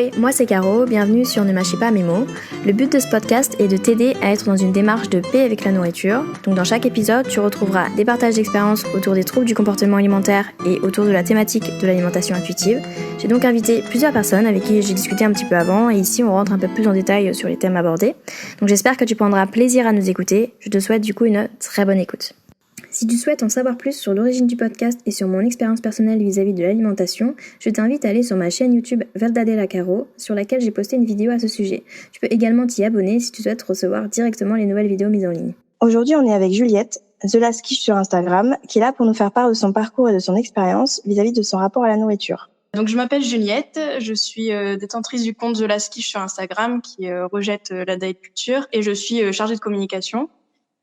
Ahoy, moi c'est Caro, bienvenue sur Ne mâchez pas mes mots. Le but de ce podcast est de t'aider à être dans une démarche de paix avec la nourriture. Donc dans chaque épisode, tu retrouveras des partages d'expériences autour des troubles du comportement alimentaire et autour de la thématique de l'alimentation intuitive. J'ai donc invité plusieurs personnes avec qui j'ai discuté un petit peu avant et ici on rentre un peu plus en détail sur les thèmes abordés. Donc j'espère que tu prendras plaisir à nous écouter. Je te souhaite du coup une très bonne écoute. Si tu souhaites en savoir plus sur l'origine du podcast et sur mon expérience personnelle vis-à-vis de l'alimentation, je t'invite à aller sur ma chaîne YouTube Verdadela Caro, sur laquelle j'ai posté une vidéo à ce sujet. Tu peux également t'y abonner si tu souhaites recevoir directement les nouvelles vidéos mises en ligne. Aujourd'hui, on est avec Juliette, The Last Quiche sur Instagram, qui est là pour nous faire part de son parcours et de son expérience vis-à-vis de son rapport à la nourriture. Donc je m'appelle Juliette, je suis détentrice du compte The Last Quiche sur Instagram qui rejette la diet culture et je suis chargée de communication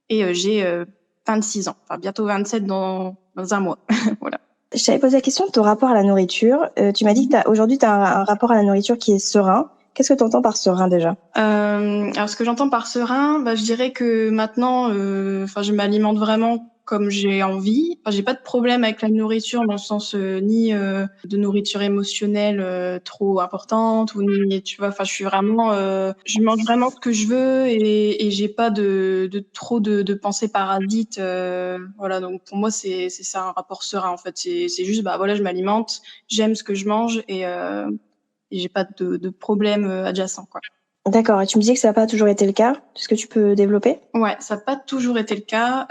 et j'ai 26 ans, enfin bientôt 27 dans un mois. Voilà. Je t'avais posé la question de ton rapport à la nourriture. Tu m'as dit que aujourd'hui tu as un rapport à la nourriture qui est serein. Qu'est-ce que tu entends par serein déjà ? Alors ce que j'entends par serein, je dirais que maintenant, je m'alimente vraiment comme j'ai envie. J'ai pas de problème avec la nourriture dans le sens ni de nourriture émotionnelle trop importante ou ni tu vois. Je suis vraiment, je mange vraiment ce que je veux et j'ai pas de trop de pensées parasites. Voilà, donc pour moi c'est ça un rapport serein en fait. C'est juste voilà, je m'alimente, j'aime ce que je mange et j'ai pas de problème adjacent quoi. D'accord, et tu me disais que ça n'a pas toujours été le cas. Est-ce que tu peux développer ? Ouais, ça n'a pas toujours été le cas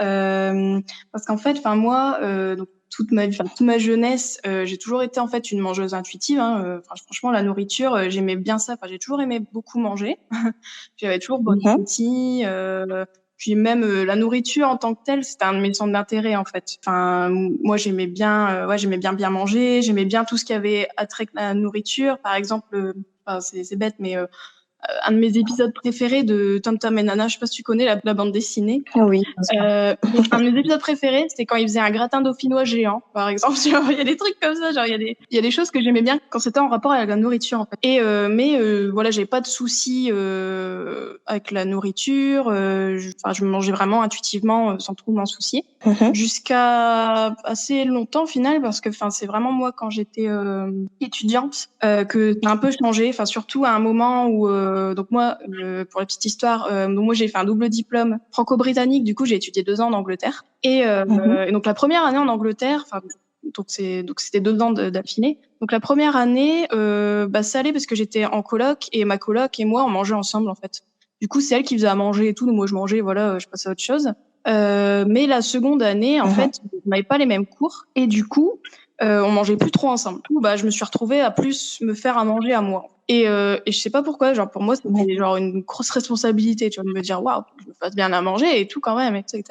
parce qu'en fait, moi, donc toute ma jeunesse, j'ai toujours été en fait une mangeuse intuitive. Franchement, la nourriture, j'aimais bien ça. J'ai toujours aimé beaucoup manger. J'avais toujours bon appétit. Puis même la nourriture en tant que telle, c'était un de mes centres d'intérêt en fait. Moi, j'aimais bien manger. J'aimais bien tout ce qui avait attrait à la nourriture. Par exemple, c'est bête, mais un de mes épisodes préférés de Tom Tom et Nana, je sais pas si tu connais la bande dessinée. Oui. Un de mes épisodes préférés, c'était quand ils faisaient un gratin dauphinois géant, par exemple. Il y a des trucs comme ça, il y a des choses que j'aimais bien quand c'était en rapport avec la nourriture, en fait. Et voilà, j'avais pas de soucis avec la nourriture. Je mangeais vraiment intuitivement, sans trop m'en soucier, jusqu'à assez longtemps, au final, parce que c'est vraiment moi quand j'étais étudiante que ça a un peu changé. Surtout à un moment où donc moi, pour la petite histoire, donc moi j'ai fait un double diplôme franco-britannique. Du coup, j'ai étudié 2 ans en Angleterre. Et donc la première année en Angleterre, donc c'était 2 ans d'affilée. Donc la première année, ça allait parce que j'étais en coloc et ma coloc et moi on mangeait ensemble en fait. Du coup, c'est elle qui faisait à manger et tout, donc moi je mangeais, voilà, je passais à autre chose. Mais la seconde année, en fait, on n'avait pas les mêmes cours et du coup, on mangeait plus trop ensemble. Du coup, je me suis retrouvée à plus me faire à manger à moi. Et je sais pas pourquoi, pour moi, c'était une grosse responsabilité, tu vois, de me dire, waouh, je me fasse bien à manger et tout quand même, etc.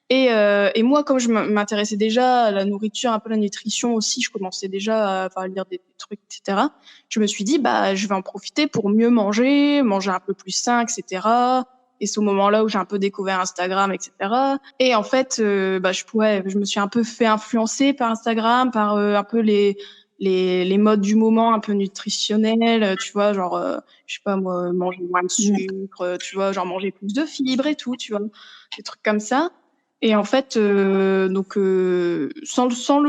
Et moi, comme je m'intéressais déjà à la nourriture, un peu à la nutrition aussi, je commençais déjà à lire des trucs, etc. Je me suis dit, je vais en profiter pour mieux manger un peu plus sain, etc. Et c'est au moment-là où j'ai un peu découvert Instagram, etc. Et en fait, je me suis un peu fait influencer par Instagram, par un peu les modes du moment un peu nutritionnels, tu vois, je sais pas moi, manger moins de sucre, tu vois, manger plus de fibres et tout, tu vois, des trucs comme ça. Et en fait, sans le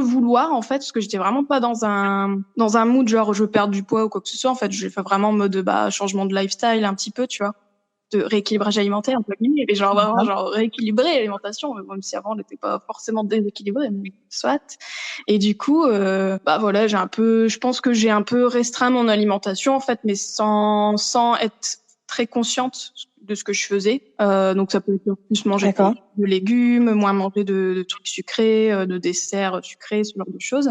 vouloir, en fait, parce que j'étais vraiment pas dans un mood genre je veux perdre du poids ou quoi que ce soit. En fait, je l'ai fait vraiment en mode changement de lifestyle un petit peu, tu vois, de rééquilibrage alimentaire entre guillemets, mais vraiment rééquilibrer l'alimentation, même si avant elle n'était pas forcément déséquilibrée, mais soit. Et du coup, voilà, je pense que j'ai un peu restreint mon alimentation en fait, mais sans être très consciente de ce que je faisais. Donc ça peut être plus manger de légumes, moins manger de trucs sucrés, de desserts sucrés, ce genre de choses.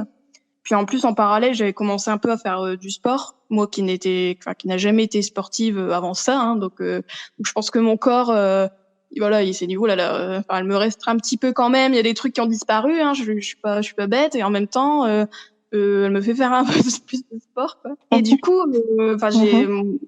Puis en plus, en parallèle, j'avais commencé un peu à faire du sport. Moi qui n'a jamais été sportive avant ça, hein, donc je pense que mon corps, voilà, il s'est dit elle me restera un petit peu quand même. Il y a des trucs qui ont disparu, hein, je suis pas bête, et en même temps, elle me fait faire un peu plus de sport, quoi. Et du coup,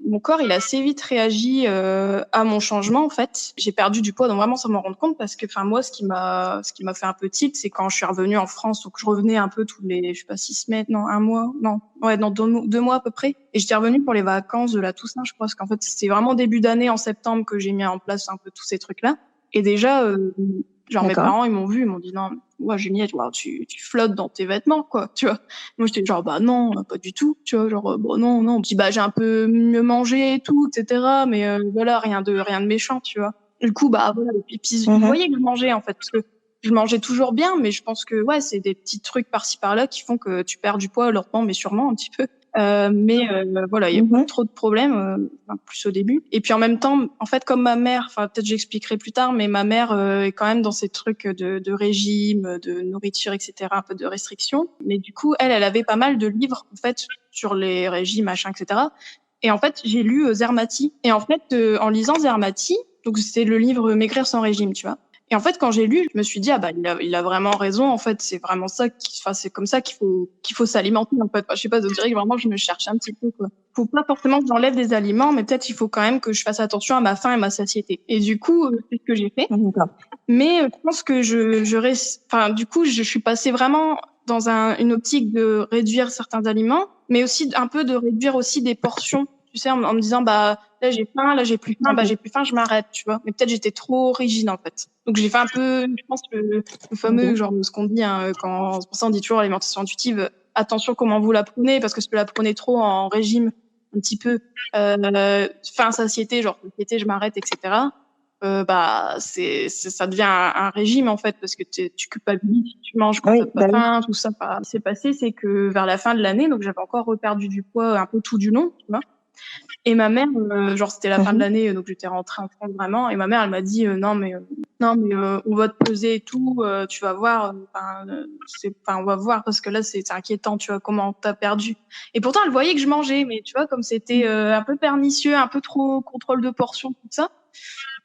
mon corps, il a assez vite réagi à mon changement en fait. J'ai perdu du poids, donc vraiment sans m'en rendre compte, parce que moi, ce qui m'a fait un peu tilt, c'est quand je suis revenue en France. Donc je revenais un peu tous les, je sais pas, 6 semaines, non, un mois, non, ouais, dans 2 mois à peu près. Et j'étais revenue pour les vacances de la Toussaint, je crois, parce qu'en fait c'était vraiment début d'année en septembre que j'ai mis en place un peu tous ces trucs là. Et déjà, Genre, mes D'accord. parents, ils m'ont vu, ils m'ont dit, non, ouais, Juliette, wow, tu flottes dans tes vêtements, quoi, tu vois. Moi, j'étais genre, bah non, pas du tout, tu vois, genre, bon, non, non. Puis, bah, j'ai un peu mieux mangé et tout, etc. Mais voilà, rien de méchant, tu vois. Du coup, bah, voilà. Et puis, ils voyaient que je mangeais, en fait, parce que je mangeais toujours bien, mais je pense que, ouais, c'est des petits trucs par-ci par-là qui font que tu perds du poids lentement, mais sûrement un petit peu. Voilà, il y a pas trop de problèmes, plus au début. Et puis en même temps, en fait, comme ma mère, enfin peut-être j'expliquerai plus tard, mais ma mère est quand même dans ces trucs de régime, de nourriture, etc., un peu de restriction. Mais du coup, elle avait pas mal de livres en fait sur les régimes, machin, etc. Et en fait, j'ai lu Zermati. Et en fait, en lisant Zermati, donc c'est le livre Maigrir sans régime, tu vois. Et en fait, quand j'ai lu, je me suis dit, ah bah, il a vraiment raison, en fait, c'est vraiment ça c'est comme ça qu'il faut s'alimenter, en fait. Enfin, je sais pas, je dirais que vraiment, je me cherche un petit peu, quoi. Faut pas forcément que j'enlève des aliments, mais peut-être il faut quand même que je fasse attention à ma faim et ma satiété. Et du coup, c'est ce que j'ai fait. D'accord. Mais je pense que du coup, je suis passée vraiment dans une optique de réduire certains aliments, mais aussi un peu de réduire aussi des portions. Tu sais, en me disant, bah, là, j'ai faim, là, j'ai plus faim, bah, j'ai plus faim, je m'arrête, tu vois. Mais peut-être j'étais trop rigide, en fait. Donc, j'ai fait un peu, je pense, le fameux, genre, ce qu'on dit, hein, c'est pour ça, on dit toujours alimentation intuitive, attention comment vous la prenez, parce que si vous la prenez trop en régime, un petit peu, faim, satiété, genre, satiété, je m'arrête, etc. Bah, ça devient un régime, en fait, parce que tu culpabilises, tu manges quand Oui, t'as pas bah oui. faim, tout ça. Ce qui s'est passé, c'est que vers la fin de l'année, donc j'avais encore reperdu du poids un peu tout du long, tu vois. Et ma mère, genre c'était la fin de l'année, donc j'étais rentrée en France vraiment. Et ma mère, elle m'a dit non mais on va te peser et tout, tu vas voir. On va voir parce que là c'est inquiétant, tu vois comment t'as perdu. Et pourtant elle voyait que je mangeais, mais tu vois comme c'était un peu pernicieux, un peu trop contrôle de portions, tout ça.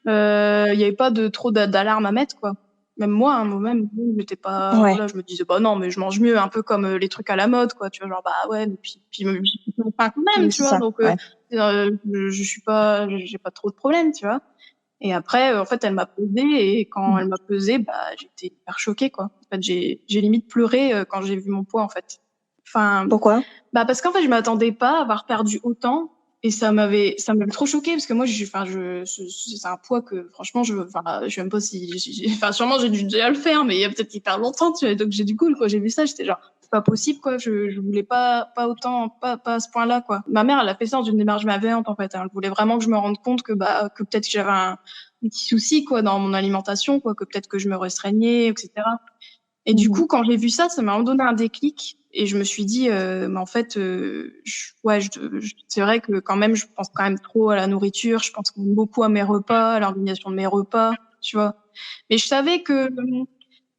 Il y avait pas de trop d'alarme à mettre, quoi. Même moi, hein, moi-même, j'étais pas, Ouais. voilà, je me disais, bah non, mais je mange mieux, un peu comme les trucs à la mode, quoi, tu vois, genre, bah ouais, mais puis j'ai faim quand même, Oui, tu c'est vois, ça. donc Ouais. je suis pas, j'ai pas trop de problèmes, tu vois. Et après, en fait, elle m'a pesée et quand elle m'a pesée, bah j'étais hyper choquée, quoi. En fait, j'ai limite pleuré quand j'ai vu mon poids, en fait. Enfin, Pourquoi? bah parce qu'en fait, je m'attendais pas à avoir perdu autant et ça m'avait trop choquée parce que moi, c'est un poids que franchement, je sais même pas enfin sûrement j'ai dû déjà le faire, mais il y a peut-être hyper longtemps, tu vois. Donc du coup, quand j'ai vu ça, j'étais genre c'est pas possible, quoi. Je voulais pas autant, pas à ce point-là, quoi. Ma mère, elle a fait ça dans une démarche bienveillante, en fait. Elle voulait vraiment que je me rende compte que peut-être que j'avais un petit souci, quoi, dans mon alimentation, quoi, que peut-être que je me restreignais, etc. Et du coup, quand j'ai vu ça, ça m'a donné un déclic et je me suis dit, mais en fait, c'est vrai que quand même, je pense quand même trop à la nourriture, je pense quand même beaucoup à mes repas, à l'organisation de mes repas, tu vois. Mais je savais que,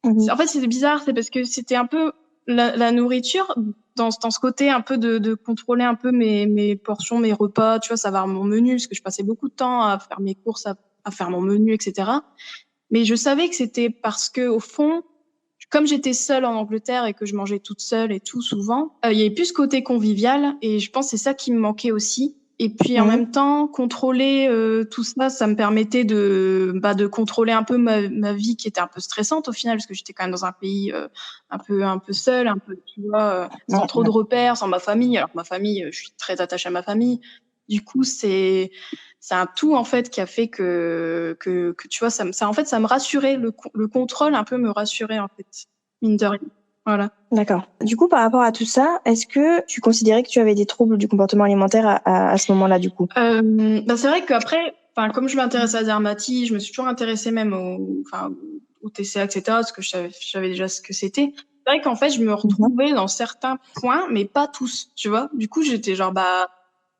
en fait, c'était bizarre, c'est parce que c'était un peu la nourriture dans ce côté un peu de contrôler un peu mes portions, mes repas, tu vois, savoir mon menu, parce que je passais beaucoup de temps à faire mes courses, à faire mon menu, etc. Mais je savais que c'était parce que au fond, comme j'étais seule en Angleterre et que je mangeais toute seule et tout souvent, il y avait plus ce côté convivial et je pense que c'est ça qui me manquait aussi. Et puis en même temps, contrôler tout ça, ça me permettait de contrôler un peu ma vie qui était un peu stressante au final parce que j'étais quand même dans un pays un peu seule, un peu tu vois, sans trop de repères, sans ma famille. Alors ma famille, je suis très attachée à ma famille. Du coup, c'est un tout en fait qui a fait que tu vois ça en fait ça me rassurait le contrôle un peu me rassurait en fait mine de rien. Voilà. D'accord. Du coup, par rapport à tout ça, est-ce que tu considérais que tu avais des troubles du comportement alimentaire à ce moment-là, du coup? C'est vrai qu'après, enfin comme je m'intéressais à Zermati, je me suis toujours intéressée même au TCA, etc. parce que je savais déjà ce que c'était. C'est vrai qu'en fait, je me retrouvais dans certains points, mais pas tous, tu vois. Du coup, j'étais genre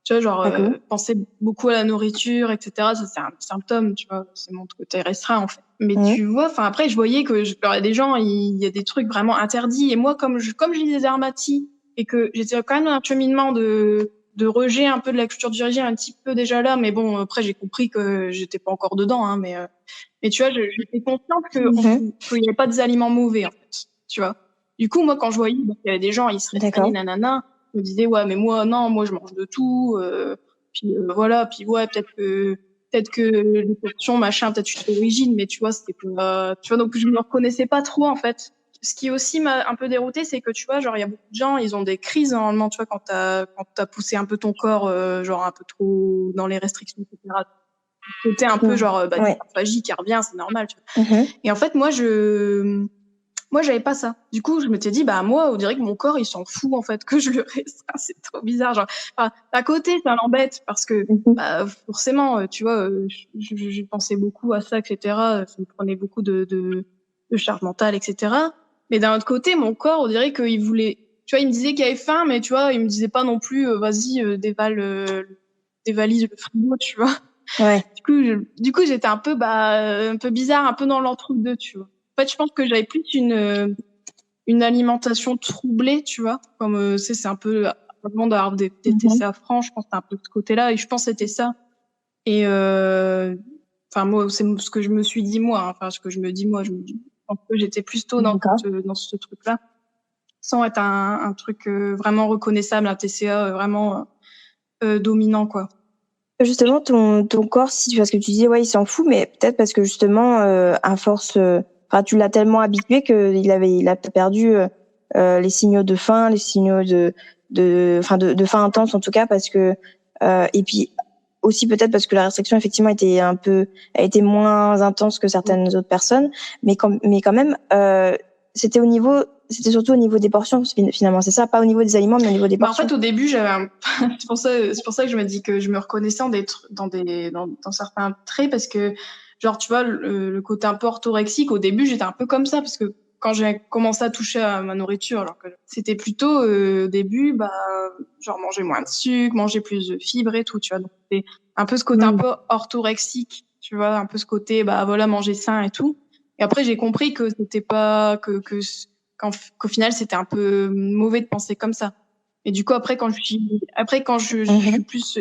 tu vois, genre penser beaucoup à la nourriture, etc. Ça c'est un symptôme, tu vois. C'est mon côté restreint en fait. Mais tu vois, enfin après, je voyais que il y a des gens, il y a des trucs vraiment interdits. Et moi, comme je lisais Zermati et que j'étais quand même dans un cheminement de rejet un peu de la culture du régime un petit peu déjà là, mais bon après j'ai compris que j'étais pas encore dedans, hein, mais tu vois, j'étais consciente qu'il n'y avait pas des aliments mauvais en fait, tu vois. Du coup moi quand je voyais qu'il y avait des gens ils se restreignaient nanana, je me disais ouais mais moi non, moi je mange de tout, puis voilà, puis ouais peut-être que les portions machin, peut-être je suis trop rigide, mais tu vois c'était pas, tu vois, donc je me reconnaissais pas trop en fait. Ce qui aussi m'a un peu déroutée, c'est que tu vois, genre il y a beaucoup de gens, ils ont des crises normalement, tu vois, quand t'as poussé un peu ton corps, genre un peu trop dans les restrictions, etc. côté un peu genre Ouais. dysphagie qui revient, c'est normal, tu vois. Mhm. Et en fait, moi, j'avais pas ça. Du coup, je m'étais dit, bah, moi, on dirait que mon corps, il s'en fout, en fait, que je le restreins. C'est trop bizarre. Genre, enfin, à côté, ça l'embête parce que, Mhm. bah, forcément, tu vois, je pensais beaucoup à ça, etc. Ça me prenait beaucoup de charge mentale, etc. Mais d'un autre côté, mon corps, on dirait qu'il voulait, tu vois, il me disait qu'il avait faim, mais tu vois, il me disait pas non plus, vas-y, dévalise le frigo, tu vois. Ouais. Du coup, j'étais un peu bizarre, un peu dans l'entre-deux, tu vois. En fait, je pense que j'avais plus une alimentation troublée, tu vois. Comme, c'est un peu, avant d'avoir des TCA francs, je pense que c'est un peu de ce côté-là, et je pense que c'était ça. Et, enfin, moi, c'est ce que je me suis dit, moi, hein. Enfin, ce que je me dis, moi, je pense que j'étais plutôt dans ce truc-là, sans être un truc vraiment reconnaissable, un TCA vraiment dominant, quoi. Justement, ton corps, parce que tu disais, ouais, il s'en fout, mais peut-être parce que justement, à force, enfin, tu l'as tellement habitué qu'il a perdu les signaux de faim, les signaux de faim intense en tout cas, parce que et puis aussi peut-être parce que la restriction effectivement a été moins intense que certaines autres personnes, mais quand même, c'était surtout au niveau des portions finalement, c'est ça, pas au niveau des aliments, mais au niveau des Bah, en portions. fait, au début, c'est pour ça que je me dis que je me reconnaissais dans certains traits, parce que, genre, tu vois, le côté un peu orthorexique, au début, j'étais un peu comme ça, parce que quand j'ai commencé à toucher à ma nourriture, alors que c'était plutôt, au début, bah, genre, manger moins de sucre, manger plus de fibres et tout, tu vois. Donc, c'était un peu ce côté un peu orthorexique, tu vois, un peu ce côté, bah, voilà, manger sain et tout. Et après, j'ai compris que c'était pas, qu'au final, c'était un peu mauvais de penser comme ça. Et du coup, après, quand je suis plus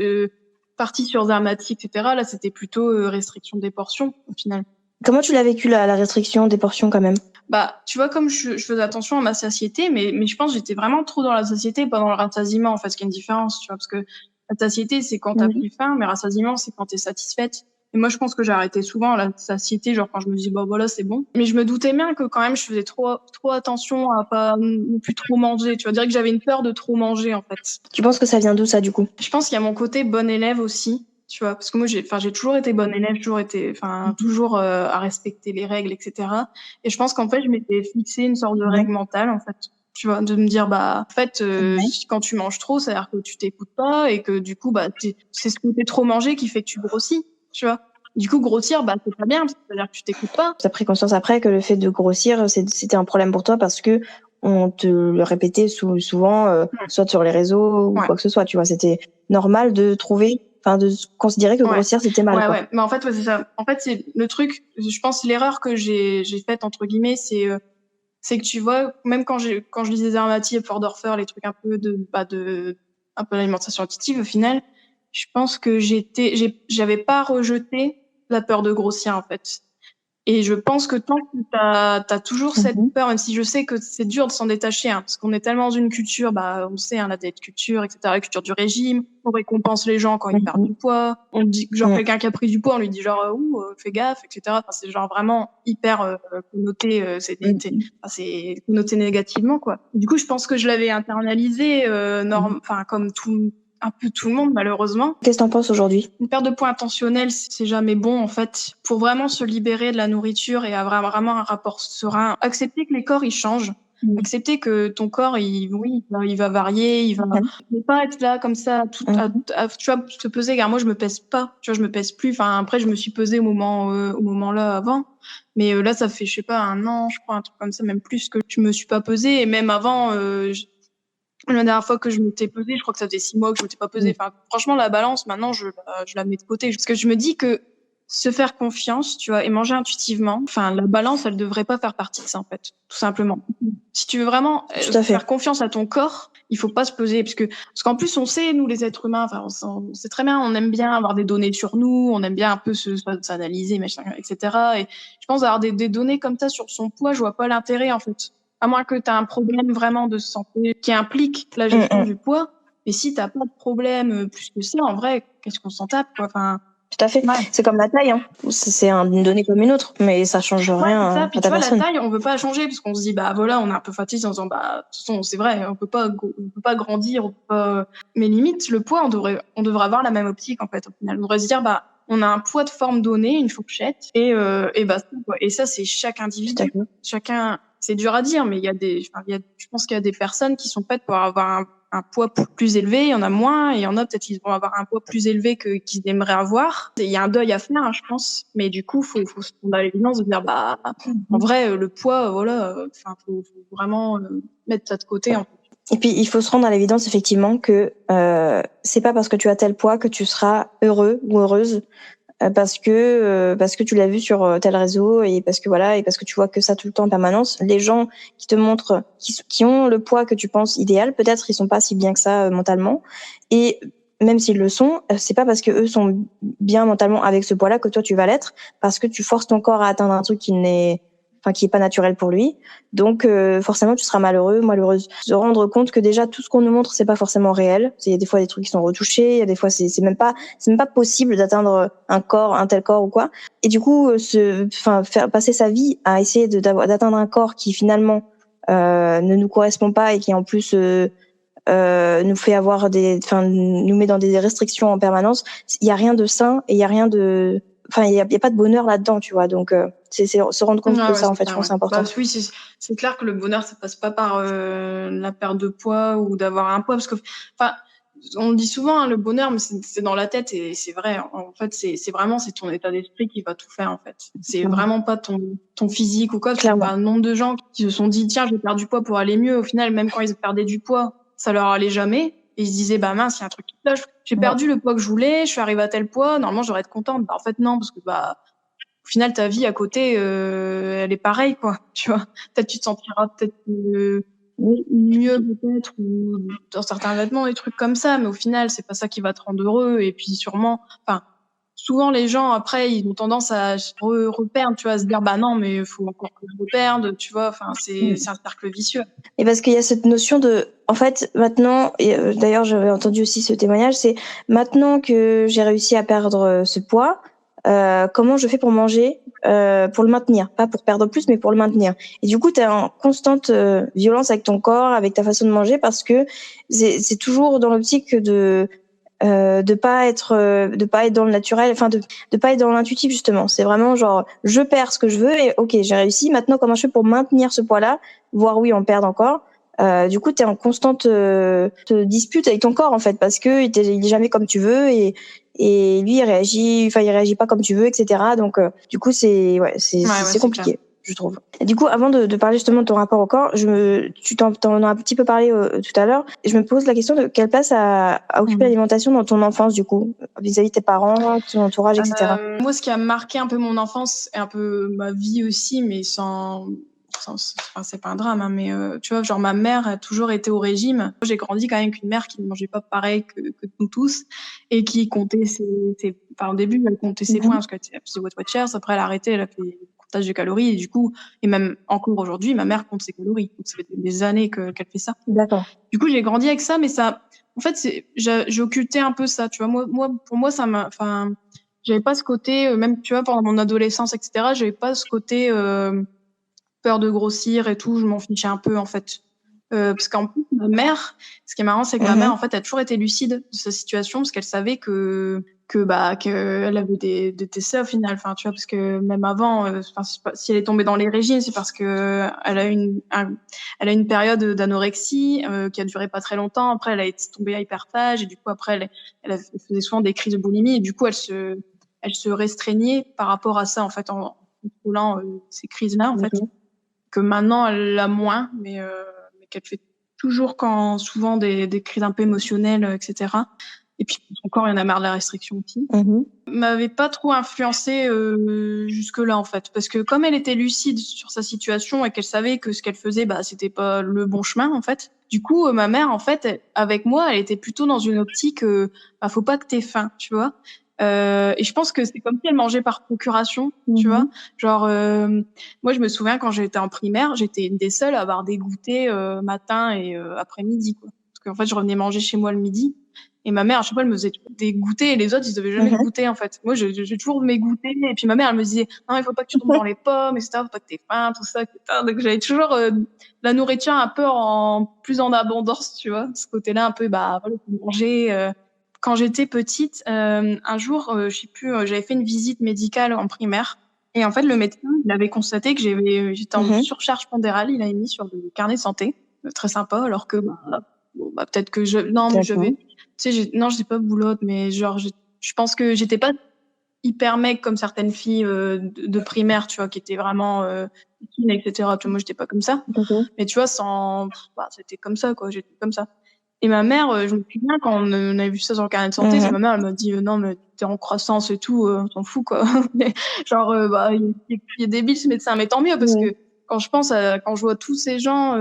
partie sur Zermatt, etc., là, c'était plutôt restriction des portions, au final. Comment tu l'as vécu la restriction des portions quand même? Bah, tu vois, comme je faisais attention à ma satiété, mais je pense que j'étais vraiment trop dans la satiété, pas dans le rassasiement, en fait, ce qui est une différence, tu vois, parce que la satiété, c'est quand t'as plus faim, mais rassasiement, c'est quand t'es satisfaite. Et moi, je pense que j'ai arrêté souvent la satiété, genre quand je me dis, bah voilà, c'est bon. Mais je me doutais bien que quand même, je faisais trop attention à pas non plus trop manger. Tu vois, dire que j'avais une peur de trop manger, en fait. Tu penses que ça vient d'où ça, du coup? Je pense qu'il y a mon côté bonne élève aussi, tu vois, parce que moi, j'ai toujours été bonne élève, toujours à respecter les règles, etc. Et je pense qu'en fait, je m'étais fixé une sorte de règle mentale, en fait. Tu vois, de me dire, bah, en fait, quand tu manges trop, ça veut dire que tu t'écoutes pas, et que du coup, bah, c'est ce côté trop manger qui fait que tu grossis, tu vois. Du coup, grossir, bah, c'est pas bien, parce que ça veut dire que tu t'écoutes pas. Tu as pris conscience après que le fait de grossir, c'était un problème pour toi parce que on te le répétait souvent, soit sur les réseaux ou quoi que ce soit, tu vois. C'était normal de considérer que grossir, c'était mal, quoi. Ouais. Mais en fait, c'est ça. En fait, c'est le truc, je pense, l'erreur que j'ai faite, entre guillemets, c'est que tu vois, même quand je lisais Zermatt et Pfordorfer, les trucs un peu un peu l'alimentation intuitive, au final, je pense que j'avais pas rejeté la peur de grossir, en fait. Et je pense que tant que t'as toujours cette peur, même si je sais que c'est dur de s'en détacher, hein, parce qu'on est tellement dans une culture, bah, on sait, hein, la diet culture, etc., la culture du régime, on récompense les gens quand ils perdent du poids, on dit, genre, quelqu'un qui a pris du poids, on lui dit genre, fais gaffe, etc. Enfin, c'est genre vraiment hyper connoté, c'est connoté négativement, quoi. Du coup, je pense que je l'avais internalisé, comme un peu tout le monde, malheureusement. Qu'est-ce que t'en penses aujourd'hui? Une perte de poids intentionnelle, c'est jamais bon, en fait. Pour vraiment se libérer de la nourriture et avoir vraiment un rapport serein, accepter que les corps, ils changent. Accepter que ton corps, il va varier, il va ne pas être là comme ça, tu vois, se peser. Car moi, je me pèse pas, tu vois, je me pèse plus. Enfin, après, je me suis pesée au moment là avant, mais là, ça fait, je sais pas, 1 an, je crois, un truc comme ça, même plus, que je me suis pas pesée. Et même avant, la dernière fois que je m'étais pesée, je crois que ça faisait 6 mois que je m'étais pas pesée. Enfin, franchement, la balance, maintenant, je la mets de côté. Parce que je me dis que se faire confiance, tu vois, et manger intuitivement, enfin, la balance, elle devrait pas faire partie de ça, en fait. Tout simplement. Si tu veux vraiment faire confiance à ton corps, il faut pas se peser. Parce qu'en plus, on sait, nous, les êtres humains, enfin, on sait très bien, on aime bien avoir des données sur nous, on aime bien un peu s'analyser, machin, etc. Et je pense avoir des données comme ça sur son poids, je vois pas l'intérêt, en fait. À moins que tu as un problème vraiment de santé qui implique la gestion du poids. Mais si t'as pas de problème plus que ça, en vrai, qu'est-ce qu'on s'en tape, quoi. Enfin, tout à fait. Ouais. C'est comme la taille, hein. C'est une donnée comme une autre, mais ça change rien à ta personne. La taille, on veut pas changer parce qu'on se dit, bah voilà, on est un peu fatigué en se disant, bah, de toute façon, c'est vrai, on peut pas grandir, mais limite, le poids, on devrait avoir la même optique, en fait. Au final, on devrait se dire, bah, on a un poids de forme donné, une fourchette, et basta, quoi. Et ça, c'est chaque individu. D'accord. Chacun, c'est dur à dire, mais je pense qu'il y a des personnes qui sont faites pour avoir un poids plus élevé, il y en a moins, et il y en a peut-être qui vont avoir un poids plus élevé qu'ils aimeraient avoir. Il y a un deuil à faire, je pense, mais du coup, faut se rendre à l'évidence de dire, en vrai, le poids, faut vraiment mettre ça de côté, en fait. Et puis, il faut se rendre à l'évidence, effectivement, que c'est pas parce que tu as tel poids que tu seras heureux ou heureuse parce que tu l'as vu sur tel réseau et parce que tu vois que ça tout le temps en permanence. Les gens qui te montrent, qui ont le poids que tu penses idéal, peut-être ils sont pas si bien que ça mentalement. Et même s'ils le sont, c'est pas parce que eux sont bien mentalement avec ce poids-là que toi tu vas l'être, parce que tu forces ton corps à atteindre un truc qui est pas naturel pour lui. Donc forcément tu seras malheureux, malheureuse. Se rendre compte que déjà tout ce qu'on nous montre c'est pas forcément réel. Il y a des fois des trucs qui sont retouchés, il y a des fois c'est même pas possible d'atteindre un tel corps ou quoi. Et du coup faire passer sa vie à essayer d'atteindre un corps qui finalement ne nous correspond pas et qui en plus nous fait nous met dans des restrictions en permanence. Il y a rien de sain et il y a rien de il y a pas de bonheur là-dedans, tu vois. Donc c'est se rendre compte de ça, en fait, je pense que c'est important. Oui, c'est clair que le bonheur, ça passe pas par la perte de poids ou d'avoir un poids, parce que, on dit souvent, le bonheur, mais c'est dans la tête, et c'est vrai. En fait, c'est ton état d'esprit qui va tout faire, en fait. C'est vraiment pas ton physique ou quoi. Parce qu'il y a un nombre de gens qui se sont dit, tiens, je vais perdre du poids pour aller mieux. Au final, même quand ils perdaient du poids, ça leur allait jamais. Et ils se disaient, mince, il y a un truc qui cloche. J'ai perdu le poids que je voulais, je suis arrivée à tel poids, normalement, j'aurais être contente. En fait, non, parce que, au final, ta vie à côté, elle est pareille, quoi. Tu vois, peut-être tu te sentiras mieux peut-être, ou dans certains vêtements, des trucs comme ça, mais au final, c'est pas ça qui va te rendre heureux. Et puis sûrement, souvent les gens après, ils ont tendance à reperdre, tu vois, à se dire non, mais il faut encore que je reperde, tu vois. C'est un cercle vicieux. Et parce qu'il y a cette notion de, en fait, maintenant, et d'ailleurs j'avais entendu aussi ce témoignage, c'est maintenant que j'ai réussi à perdre ce poids, comment je fais pour manger, pour le maintenir, pas pour perdre plus, mais pour le maintenir. Et du coup, t'es en constante violence avec ton corps, avec ta façon de manger, parce que c'est toujours dans l'optique de pas être dans le naturel, de pas être dans l'intuitif, justement. C'est vraiment genre je perds ce que je veux et ok, j'ai réussi, maintenant comment je fais pour maintenir ce poids-là, voire oui en perdre encore. Du coup t'es en constante dispute avec ton corps, en fait, parce que il est jamais comme tu veux et lui il réagit pas comme tu veux, etc. Donc du coup c'est compliqué, clair, je trouve. Et du coup, avant de parler justement de ton rapport au corps, tu t'en as un petit peu parlé tout à l'heure, et je me pose la question de quelle place a occupé l'alimentation dans ton enfance, du coup, vis-à-vis de tes parents, ton entourage, etc. Moi, ce qui a marqué un peu mon enfance et un peu ma vie aussi, mais c'est pas un drame, hein, mais tu vois, genre ma mère a toujours été au régime. J'ai grandi quand même avec une mère qui ne mangeait pas pareil que nous tous, et qui comptait au début, elle comptait ses points, parce qu'elle faisait Weight Watchers. Après, elle a arrêté, elle a fait le comptage de calories, et du coup, et même encore aujourd'hui, ma mère compte ses calories. Donc, ça fait des années qu'elle fait ça. D'accord. Du coup, j'ai grandi avec ça, mais ça, en fait, j'ai occulté un peu ça, tu vois. Pour moi, j'avais pas ce côté, même, tu vois, pendant mon adolescence, etc., j'avais pas ce côté peur de grossir et tout, je m'en fichais un peu, en fait. Parce qu'en plus, ma mère, ce qui est marrant, c'est que ma mère, en fait, a toujours été lucide de sa situation, parce qu'elle savait qu'elle avait des TCA au final. Tu vois, parce que même avant, si elle est tombée dans les régimes, c'est parce que elle a une période d'anorexie qui a duré pas très longtemps. Après, elle a été tombée à hyperphage, et du coup, après, elle faisait souvent des crises de boulimie, et du coup, elle se restreignait par rapport à ça, en fait, en contrôlant ces crises-là, en fait. Que maintenant, elle l'a moins, mais qu'elle fait toujours souvent des crises un peu émotionnelles, etc. Et puis, son corps, il en a marre de la restriction aussi. M'avait pas trop influencé jusque-là, en fait. Parce que comme elle était lucide sur sa situation et qu'elle savait que ce qu'elle faisait, c'était pas le bon chemin, en fait. Du coup, ma mère, en fait, avec moi, elle était plutôt dans une optique, faut pas que t'aies faim, tu vois. Et je pense que c'est comme si elle mangeait par procuration, tu vois. Genre, moi, je me souviens quand j'étais en primaire, j'étais une des seules à avoir des goûters matin et après-midi, quoi. Parce qu'en fait, je revenais manger chez moi le midi. Et ma mère, je sais pas, elle me faisait des goûters, et les autres, ils devaient jamais le goûter, en fait. Moi, j'ai toujours mes goûters. Et puis ma mère, elle me disait, non, il faut pas que tu tombes dans les pommes, etc. Faut pas que t'aies faim, tout ça, etc. Donc j'avais toujours la nourriture un peu plus en abondance, tu vois. Ce côté-là, un peu, faut manger. quand j'étais petite, un jour, je sais plus, j'avais fait une visite médicale en primaire et en fait, le médecin, il avait constaté que j'étais en surcharge pondérale. Il avait mis sur le carnet santé, très sympa, alors que, bon, peut-être que non, mais D'accord. tu sais, non, j'étais pas boulotte, mais genre, je pense que j'étais pas hyper mec comme certaines filles de primaire, tu vois, qui étaient vraiment fines, etc. Tu vois, moi, j'étais pas comme ça. Mais tu vois, c'était comme ça, quoi. J'étais comme ça. Et ma mère, je me souviens quand on avait vu ça sur le carnet de santé, c'est ma mère, elle m'a dit non, mais t'es en croissance et tout, on s'en fout, quoi. Mais genre, il est débile ce médecin, mais tant mieux parce que quand je vois tous ces gens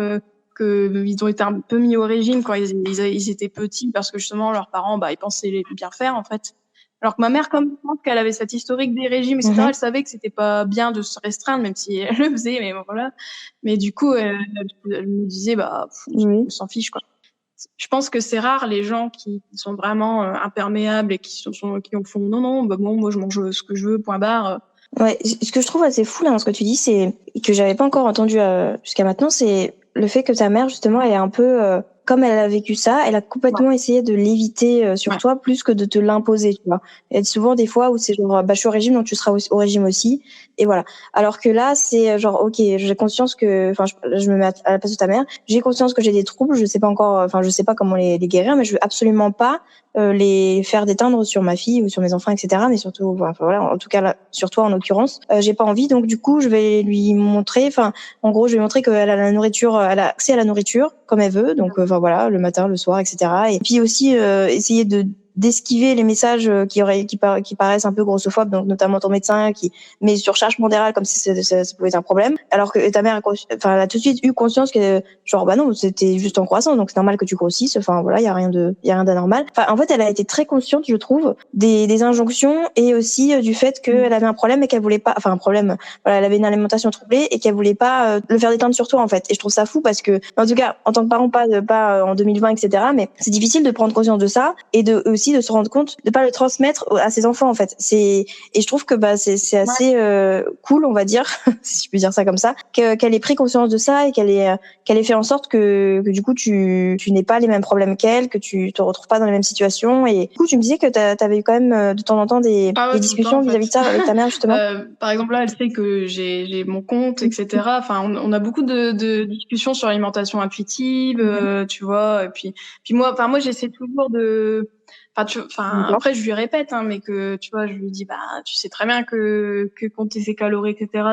ils ont été un peu mis au régime quand ils étaient petits parce que justement leurs parents, ils pensaient bien faire en fait. Alors que ma mère, comme je pense qu'elle avait cette historique des régimes, etc., elle savait que c'était pas bien de se restreindre, même si elle le faisait, mais bon, voilà. Mais du coup, elle me disait, on s'en fiche, quoi. Je pense que c'est rare les gens qui sont vraiment imperméables et qui font non, bon, moi je mange ce que je veux, point barre. Ouais, ce que je trouve assez fou là dans ce que tu dis, c'est que j'avais pas encore entendu jusqu'à maintenant, c'est le fait que ta mère justement, elle est un peu comme elle a vécu ça, elle a complètement essayé de l'éviter sur toi plus que de te l'imposer, tu vois. Il y a souvent des fois où c'est genre je suis au régime donc tu seras au régime aussi et voilà. Alors que là c'est genre OK, j'ai conscience que je me mets à la place de ta mère, j'ai conscience que j'ai des troubles, je sais pas encore je sais pas comment les guérir mais je veux absolument pas les faire déteindre sur ma fille ou sur mes enfants, etc. Mais surtout, voilà, en tout cas, là, sur toi, en l'occurrence, j'ai pas envie. Donc, du coup, je vais lui montrer, en gros, je vais lui montrer qu'elle a la nourriture, elle a accès à la nourriture comme elle veut. Donc, voilà, le matin, le soir, etc. Et puis aussi, essayer d'esquiver les messages qui paraissent un peu grossophobes, donc notamment ton médecin qui met surcharge pondérale comme si ça pouvait être un problème, alors que ta mère elle a tout de suite eu conscience que genre non, c'était juste en croissance, donc c'est normal que tu grossisses, voilà, il y a rien d'anormal. En fait, elle a été très consciente, je trouve, des injonctions et aussi du fait qu'elle avait un problème et qu'elle voulait pas un problème, voilà, elle avait une alimentation troublée et qu'elle voulait pas le faire déteindre sur toi en fait. Et je trouve ça fou parce que en tout cas, en tant que parent, pas en 2020, etc., mais c'est difficile de prendre conscience de ça et aussi de se rendre compte de pas le transmettre à ses enfants en fait. Et je trouve que c'est assez cool, on va dire, si je peux dire ça comme ça, qu'elle ait pris conscience de ça et qu'elle ait fait en sorte que du coup tu n'aies pas les mêmes problèmes qu'elle, que tu te retrouves pas dans les mêmes situations. Et du coup tu me disais que t'avais eu quand même de temps en temps des discussions vis-à-vis de ça avec ta mère justement. Par exemple là, elle sait que j'ai mon compte, etc. On a beaucoup de discussions sur l'alimentation intuitive, tu vois. Et puis moi j'essaie toujours de après, je lui répète, mais que, tu vois, je lui dis, tu sais très bien que compter ses calories, etc.,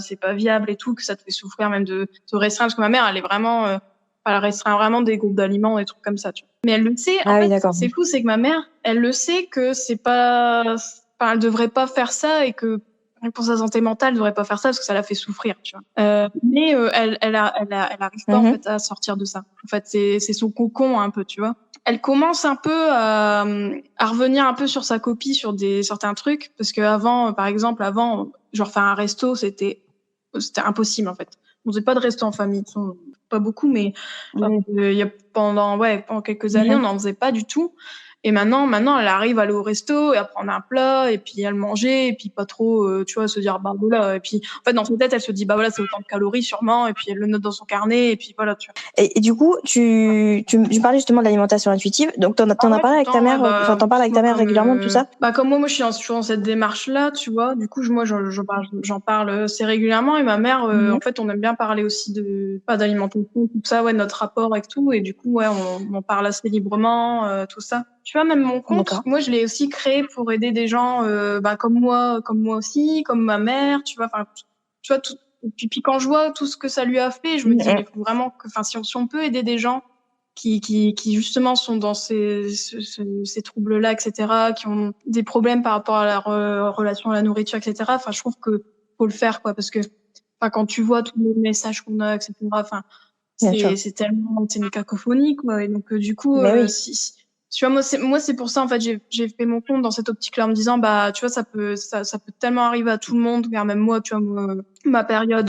c'est pas viable et tout, que ça te fait souffrir même de te restreindre, parce que ma mère, elle est vraiment, elle restreint vraiment des groupes d'aliments, des trucs comme ça, tu vois. Mais elle le sait, en fait, c'est fou, c'est que ma mère, elle le sait que c'est pas, elle devrait pas faire ça et que, pour sa santé mentale, elle devrait pas faire ça parce que ça la fait souffrir, tu vois. Mais elle arrive pas en fait à sortir de ça. En fait, c'est son cocon un peu, tu vois. Elle commence un peu à revenir un peu sur sa copie sur certains trucs parce que avant, par exemple, genre faire un resto, c'était impossible en fait. On faisait pas de resto en famille, pas beaucoup, mais il y a pendant quelques années, on n'en faisait pas du tout. Et maintenant, elle arrive à aller au resto et à prendre un plat et puis à le manger et puis pas trop, tu vois, se dire voilà. Et puis en fait, dans sa tête, elle se dit voilà, c'est autant de calories sûrement et puis elle le note dans son carnet et puis voilà, tu vois. Et du coup, tu parlais justement de l'alimentation intuitive. Donc t'en as parlé avec ta mère, t'en parles avec ta mère régulièrement de tout ça? Comme moi je suis toujours dans cette démarche-là, tu vois. Du coup, moi j'en parle assez régulièrement et ma mère, en fait, on aime bien parler aussi d'alimentation, tout ça, notre rapport avec tout et du coup, on parle assez librement, tout ça. Tu vois, même mon compte, moi, je l'ai aussi créé pour aider des gens, comme moi aussi, comme ma mère, tu vois. Tu vois, tout. Puis quand je vois tout ce que ça lui a fait, je me dis, mais il faut vraiment que, si on peut aider des gens qui justement sont dans ces troubles-là, etc., qui ont des problèmes par rapport à leur relation à la nourriture, etc. Je trouve que faut le faire, quoi, parce que, quand tu vois tous les messages qu'on a, etc., c'est tellement, c'est une cacophonie, quoi. Et donc, du coup, tu vois, moi, c'est pour ça, en fait, j'ai fait mon compte dans cette optique-là en me disant, tu vois, ça peut tellement arriver à tout le monde, car même moi, tu vois, ma période,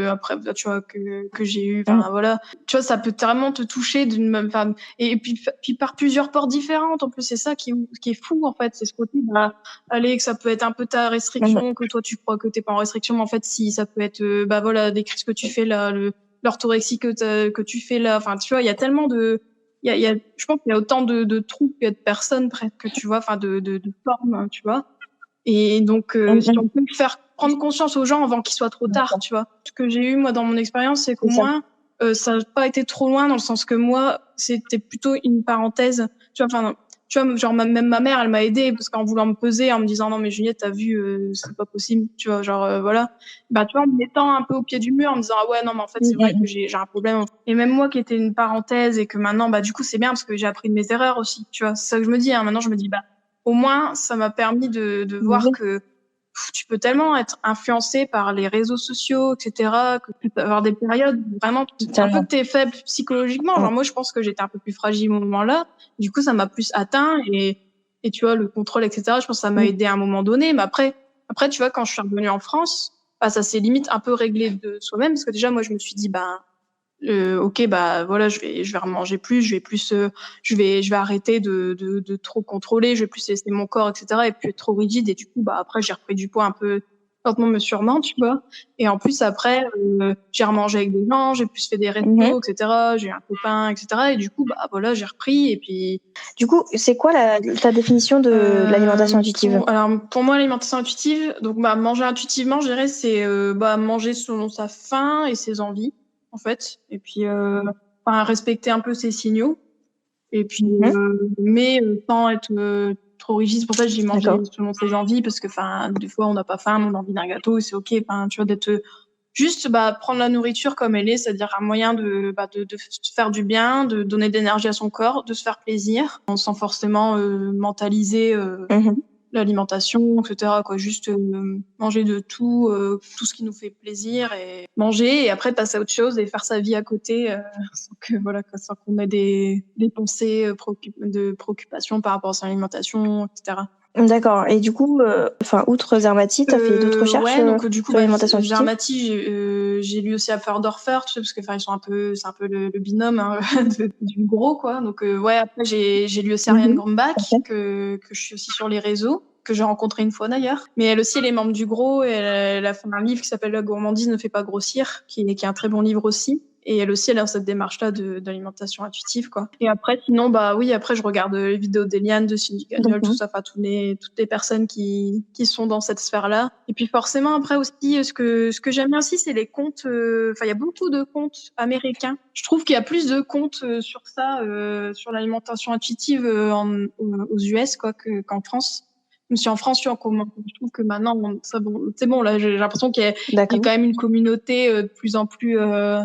après, tu vois, que j'ai eu, voilà. Tu vois, ça peut tellement te toucher d'une même femme. Et puis par plusieurs portes différentes. En plus, c'est ça qui est fou, en fait. C'est ce côté, allez, que ça peut être un peu ta restriction, que toi, tu crois que t'es pas en restriction, mais en fait, si, ça peut être, voilà, des crises que tu fais là, l'orthorexie que tu fais là. Tu vois, il y a tellement de je pense qu'il y a autant de trous que de personnes presque, tu vois, enfin de formes, tu vois. Et donc, si on peut faire prendre conscience aux gens avant qu'il soit trop tard, tu vois. Ce que j'ai eu, moi, dans mon expérience, c'est qu'au moins, ça n'a pas été trop loin, dans le sens que moi, c'était plutôt une parenthèse. Tu vois, enfin, tu vois, genre, même ma mère, elle m'a aidée, parce qu'en voulant me peser, en me disant, non, mais Juliette, t'as vu, c'est pas possible, tu vois, genre, voilà. Bah, tu vois, en me mettant un peu au pied du mur, en me disant, ah ouais, non, mais en fait, c'est vrai que j'ai un problème. Et même moi, qui était une parenthèse, et que maintenant, bah, du coup, c'est bien, parce que j'ai appris de mes erreurs aussi, tu vois. C'est ça que je me dis, hein. Maintenant, je me dis, bah, au moins, ça m'a permis de voir que tu peux tellement être influencé par les réseaux sociaux, etc., que tu peux avoir des périodes où vraiment un peu que t'es faible psychologiquement. Genre, moi, je pense que j'étais un peu plus fragile au moment-là. Du coup, ça m'a plus atteint et tu vois, le contrôle, etc., je pense que ça m'a aidé à un moment donné. Mais après, tu vois, quand je suis revenue en France, bah, ça s'est limite un peu réglé de soi-même parce que déjà, moi, je me suis dit, ok, bah voilà, je vais manger plus, je vais arrêter de trop contrôler, je vais plus laisser mon corps, etc., et puis être trop rigide. Et du coup, bah après, j'ai repris du poids un peu lentement mais sûrement, tu vois. Et en plus, après, j'ai remangé avec des gens, j'ai plus fait des restos, etc., j'ai eu un copain, etc., et du coup, bah voilà, j'ai repris. Et puis, du coup, c'est quoi ta définition de l'alimentation intuitive? Alors, pour moi, l'alimentation intuitive, donc bah manger intuitivement, je dirais, c'est manger selon sa faim et ses envies, en fait, et puis respecter un peu ses signaux, et puis mais sans être trop rigide. C'est pour ça que j'ai mangé selon ses envies, parce que des fois on n'a pas faim, on a envie d'un gâteau, et c'est ok, tu vois, d'être juste prendre la nourriture comme elle est, c'est-à-dire un moyen de se faire du bien, de donner de l'énergie à son corps, de se faire plaisir, sans forcément mentaliser l'alimentation, etc., quoi. Juste manger de tout ce qui nous fait plaisir, et manger, et après passer à autre chose et faire sa vie à côté, sans qu'on ait des pensées de préoccupation par rapport à son alimentation, etc. D'accord. Et du coup, outre Zermati, t'as fait d'autres recherches donc du coup, sur l'alimentation intuitive? Zermati, j'ai lu aussi Apferdorfer, tu sais, parce que ils sont c'est un peu le binôme, hein, du gros, quoi. Donc après j'ai lu aussi Ariane Grumbach, que je suis aussi sur les réseaux, que j'ai rencontré une fois d'ailleurs. Mais elle aussi, elle est membre du gros, et elle a fait un livre qui s'appelle La gourmandise ne fait pas grossir, qui est un très bon livre aussi. Et elle aussi, elle a cette démarche-là d'alimentation intuitive, quoi. Et après, sinon, après, je regarde les vidéos d'Eliane, de Cindy Gagnon, tout ça, toutes les personnes qui sont dans cette sphère-là. Et puis, forcément, après aussi, ce que j'aime bien aussi, c'est les comptes, il y a beaucoup de comptes américains. Je trouve qu'il y a plus de comptes sur ça, sur l'alimentation intuitive, aux US, quoi, qu'en France. Même si en France, tu vois, je trouve que maintenant, c'est bon, là, j'ai l'impression qu'il y a quand même une communauté de plus en plus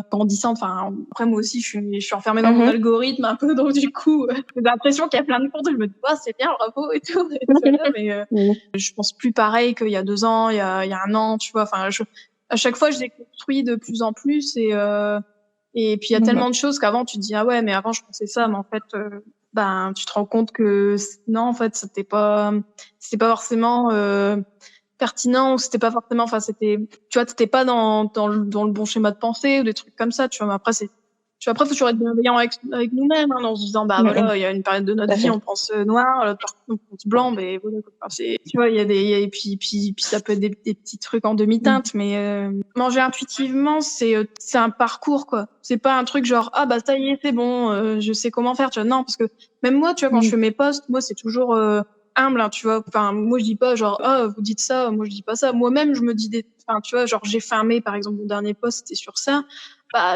grandissante. Enfin, après, moi aussi, je suis enfermée dans mon algorithme un peu, donc du coup, j'ai l'impression qu'il y a plein de comptes, je me dis, c'est bien, bravo et tout. Mais je pense plus pareil qu'il y a 2 ans, il y a 1 an, tu vois. Enfin, à chaque fois, je les construis de plus en plus, et puis il y a tellement de choses qu'avant, tu te dis, ah ouais, mais avant, je pensais ça, mais en fait, tu te rends compte que non, en fait, c'était pas forcément pertinent, ou c'était pas forcément, tu vois, t'étais pas dans le bon schéma de pensée, ou des trucs comme ça, tu vois. Mais après, après, faut toujours être bienveillant avec nous-mêmes, hein, en se disant, voilà, il y a une période de notre vie, on pense noir, l'autre partie, on pense blanc, mais voilà, tu vois, et puis ça peut être des petits trucs en demi-teinte, mais manger intuitivement, c'est un parcours, quoi. C'est pas un truc genre, ça y est, c'est bon, je sais comment faire, tu vois. Non, parce que même moi, tu vois, quand je fais mes posts, moi, c'est toujours humble, hein, tu vois. Enfin, moi, je dis pas genre, vous dites ça, moi, je dis pas ça. Moi-même, je me dis tu vois, genre, j'ai faim, mais par exemple, mon dernier post, c'était sur ça.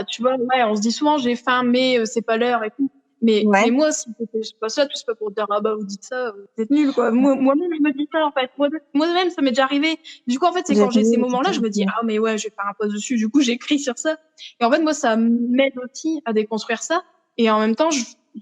Tu vois, ouais, on se dit souvent, j'ai faim, mais c'est pas l'heure et tout. Mais moi, si c'était pas ça, tout c'est pas pour dire, vous dites ça, vous êtes nul, quoi. Moi-même, je me dis ça, en fait. Moi-même, ça m'est déjà arrivé. Du coup, en fait, c'est quand j'ai ces moments-là, je me dis, mais ouais, je vais faire un post dessus. Du coup, j'écris sur ça. Et en fait, moi, ça m'aide aussi à déconstruire ça. Et en même temps,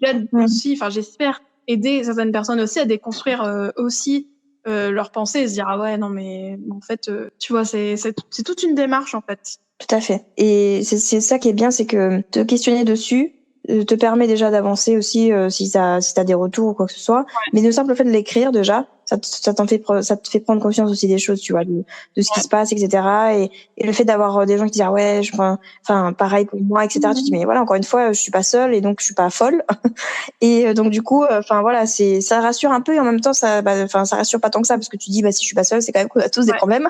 j'aide aussi, j'espère aider certaines personnes aussi à déconstruire aussi leurs pensées, et se dire, ah ouais, non, mais en fait, tu vois, c'est toute une démarche, en fait. Tout à fait. Et c'est ça qui est bien, c'est que te questionner dessus te permet déjà d'avancer aussi si t'as des retours ou quoi que ce soit. Mais le simple fait de l'écrire déjà, ça te fait prendre conscience aussi des choses, tu vois, de ce qui se passe, etc. Et le fait d'avoir des gens qui disent ah ouais, enfin pareil pour moi, etc. Tu te dis mais voilà, encore une fois, je suis pas seule et donc je suis pas folle. Et donc du coup, enfin voilà, ça rassure un peu et en même temps ça rassure pas tant que ça parce que tu dis bah si je suis pas seule, c'est quand même qu'on a tous des problèmes.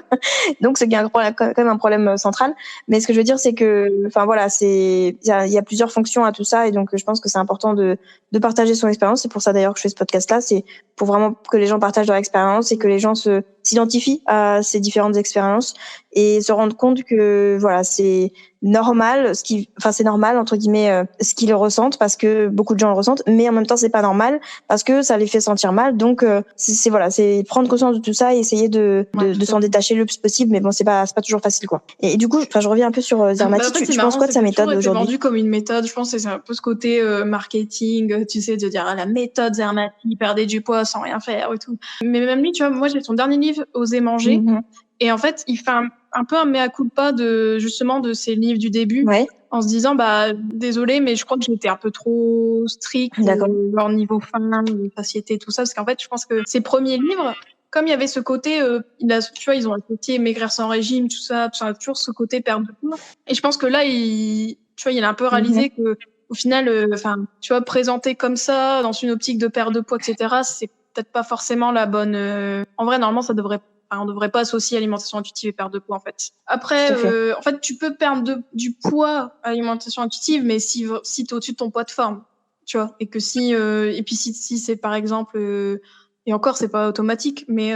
Donc c'est quand même un problème central. Mais ce que je veux dire c'est que enfin voilà, il y a plusieurs fonctions à tout ça et donc je pense que c'est important de partager son expérience. C'est pour ça d'ailleurs que je fais ce podcast là, c'est pour vraiment que les gens partagent leur expérience et que les gens s'identifient à ces différentes expériences et se rendent compte que voilà, c'est normal c'est normal entre guillemets ce qu'ils ressentent parce que beaucoup de gens le ressentent, mais en même temps c'est pas normal parce que ça les fait sentir mal. Donc c'est prendre conscience de tout ça et essayer de s'en détacher le plus possible, mais bon c'est pas toujours facile quoi. Et du coup je reviens un peu sur Zermatt. En fait, tu penses quoi de sa méthode aujourd'hui? C'est vendu comme une méthode, je pense que c'est un peu ce côté marketing, tu sais, de dire la méthode Zermatt, perdez du poids sans rien faire et tout. Mais même lui, tu vois, moi j'ai son dernier livre Oser manger. Et en fait, il fait un peu un mea culpa de ses livres du début, en se disant bah désolé, mais je crois que j'étais un peu trop stricte leur niveau faim, satiété, tout ça, parce qu'en fait, je pense que ses premiers livres, comme il y avait ce côté, tu vois, ils ont associé maigrir sans régime, tout ça, toujours ce côté perte de poids. Et je pense que là, il a un peu réalisé que au final, tu vois, présenter comme ça dans une optique de perte de poids, etc., c'est peut-être pas forcément la bonne. En vrai, normalement, on devrait pas associer alimentation intuitive et perte de poids, en fait. Après, en fait, tu peux perdre du poids à alimentation intuitive, mais si t'es au-dessus de ton poids de forme, tu vois, et que et puis si c'est par exemple, et encore, c'est pas automatique, mais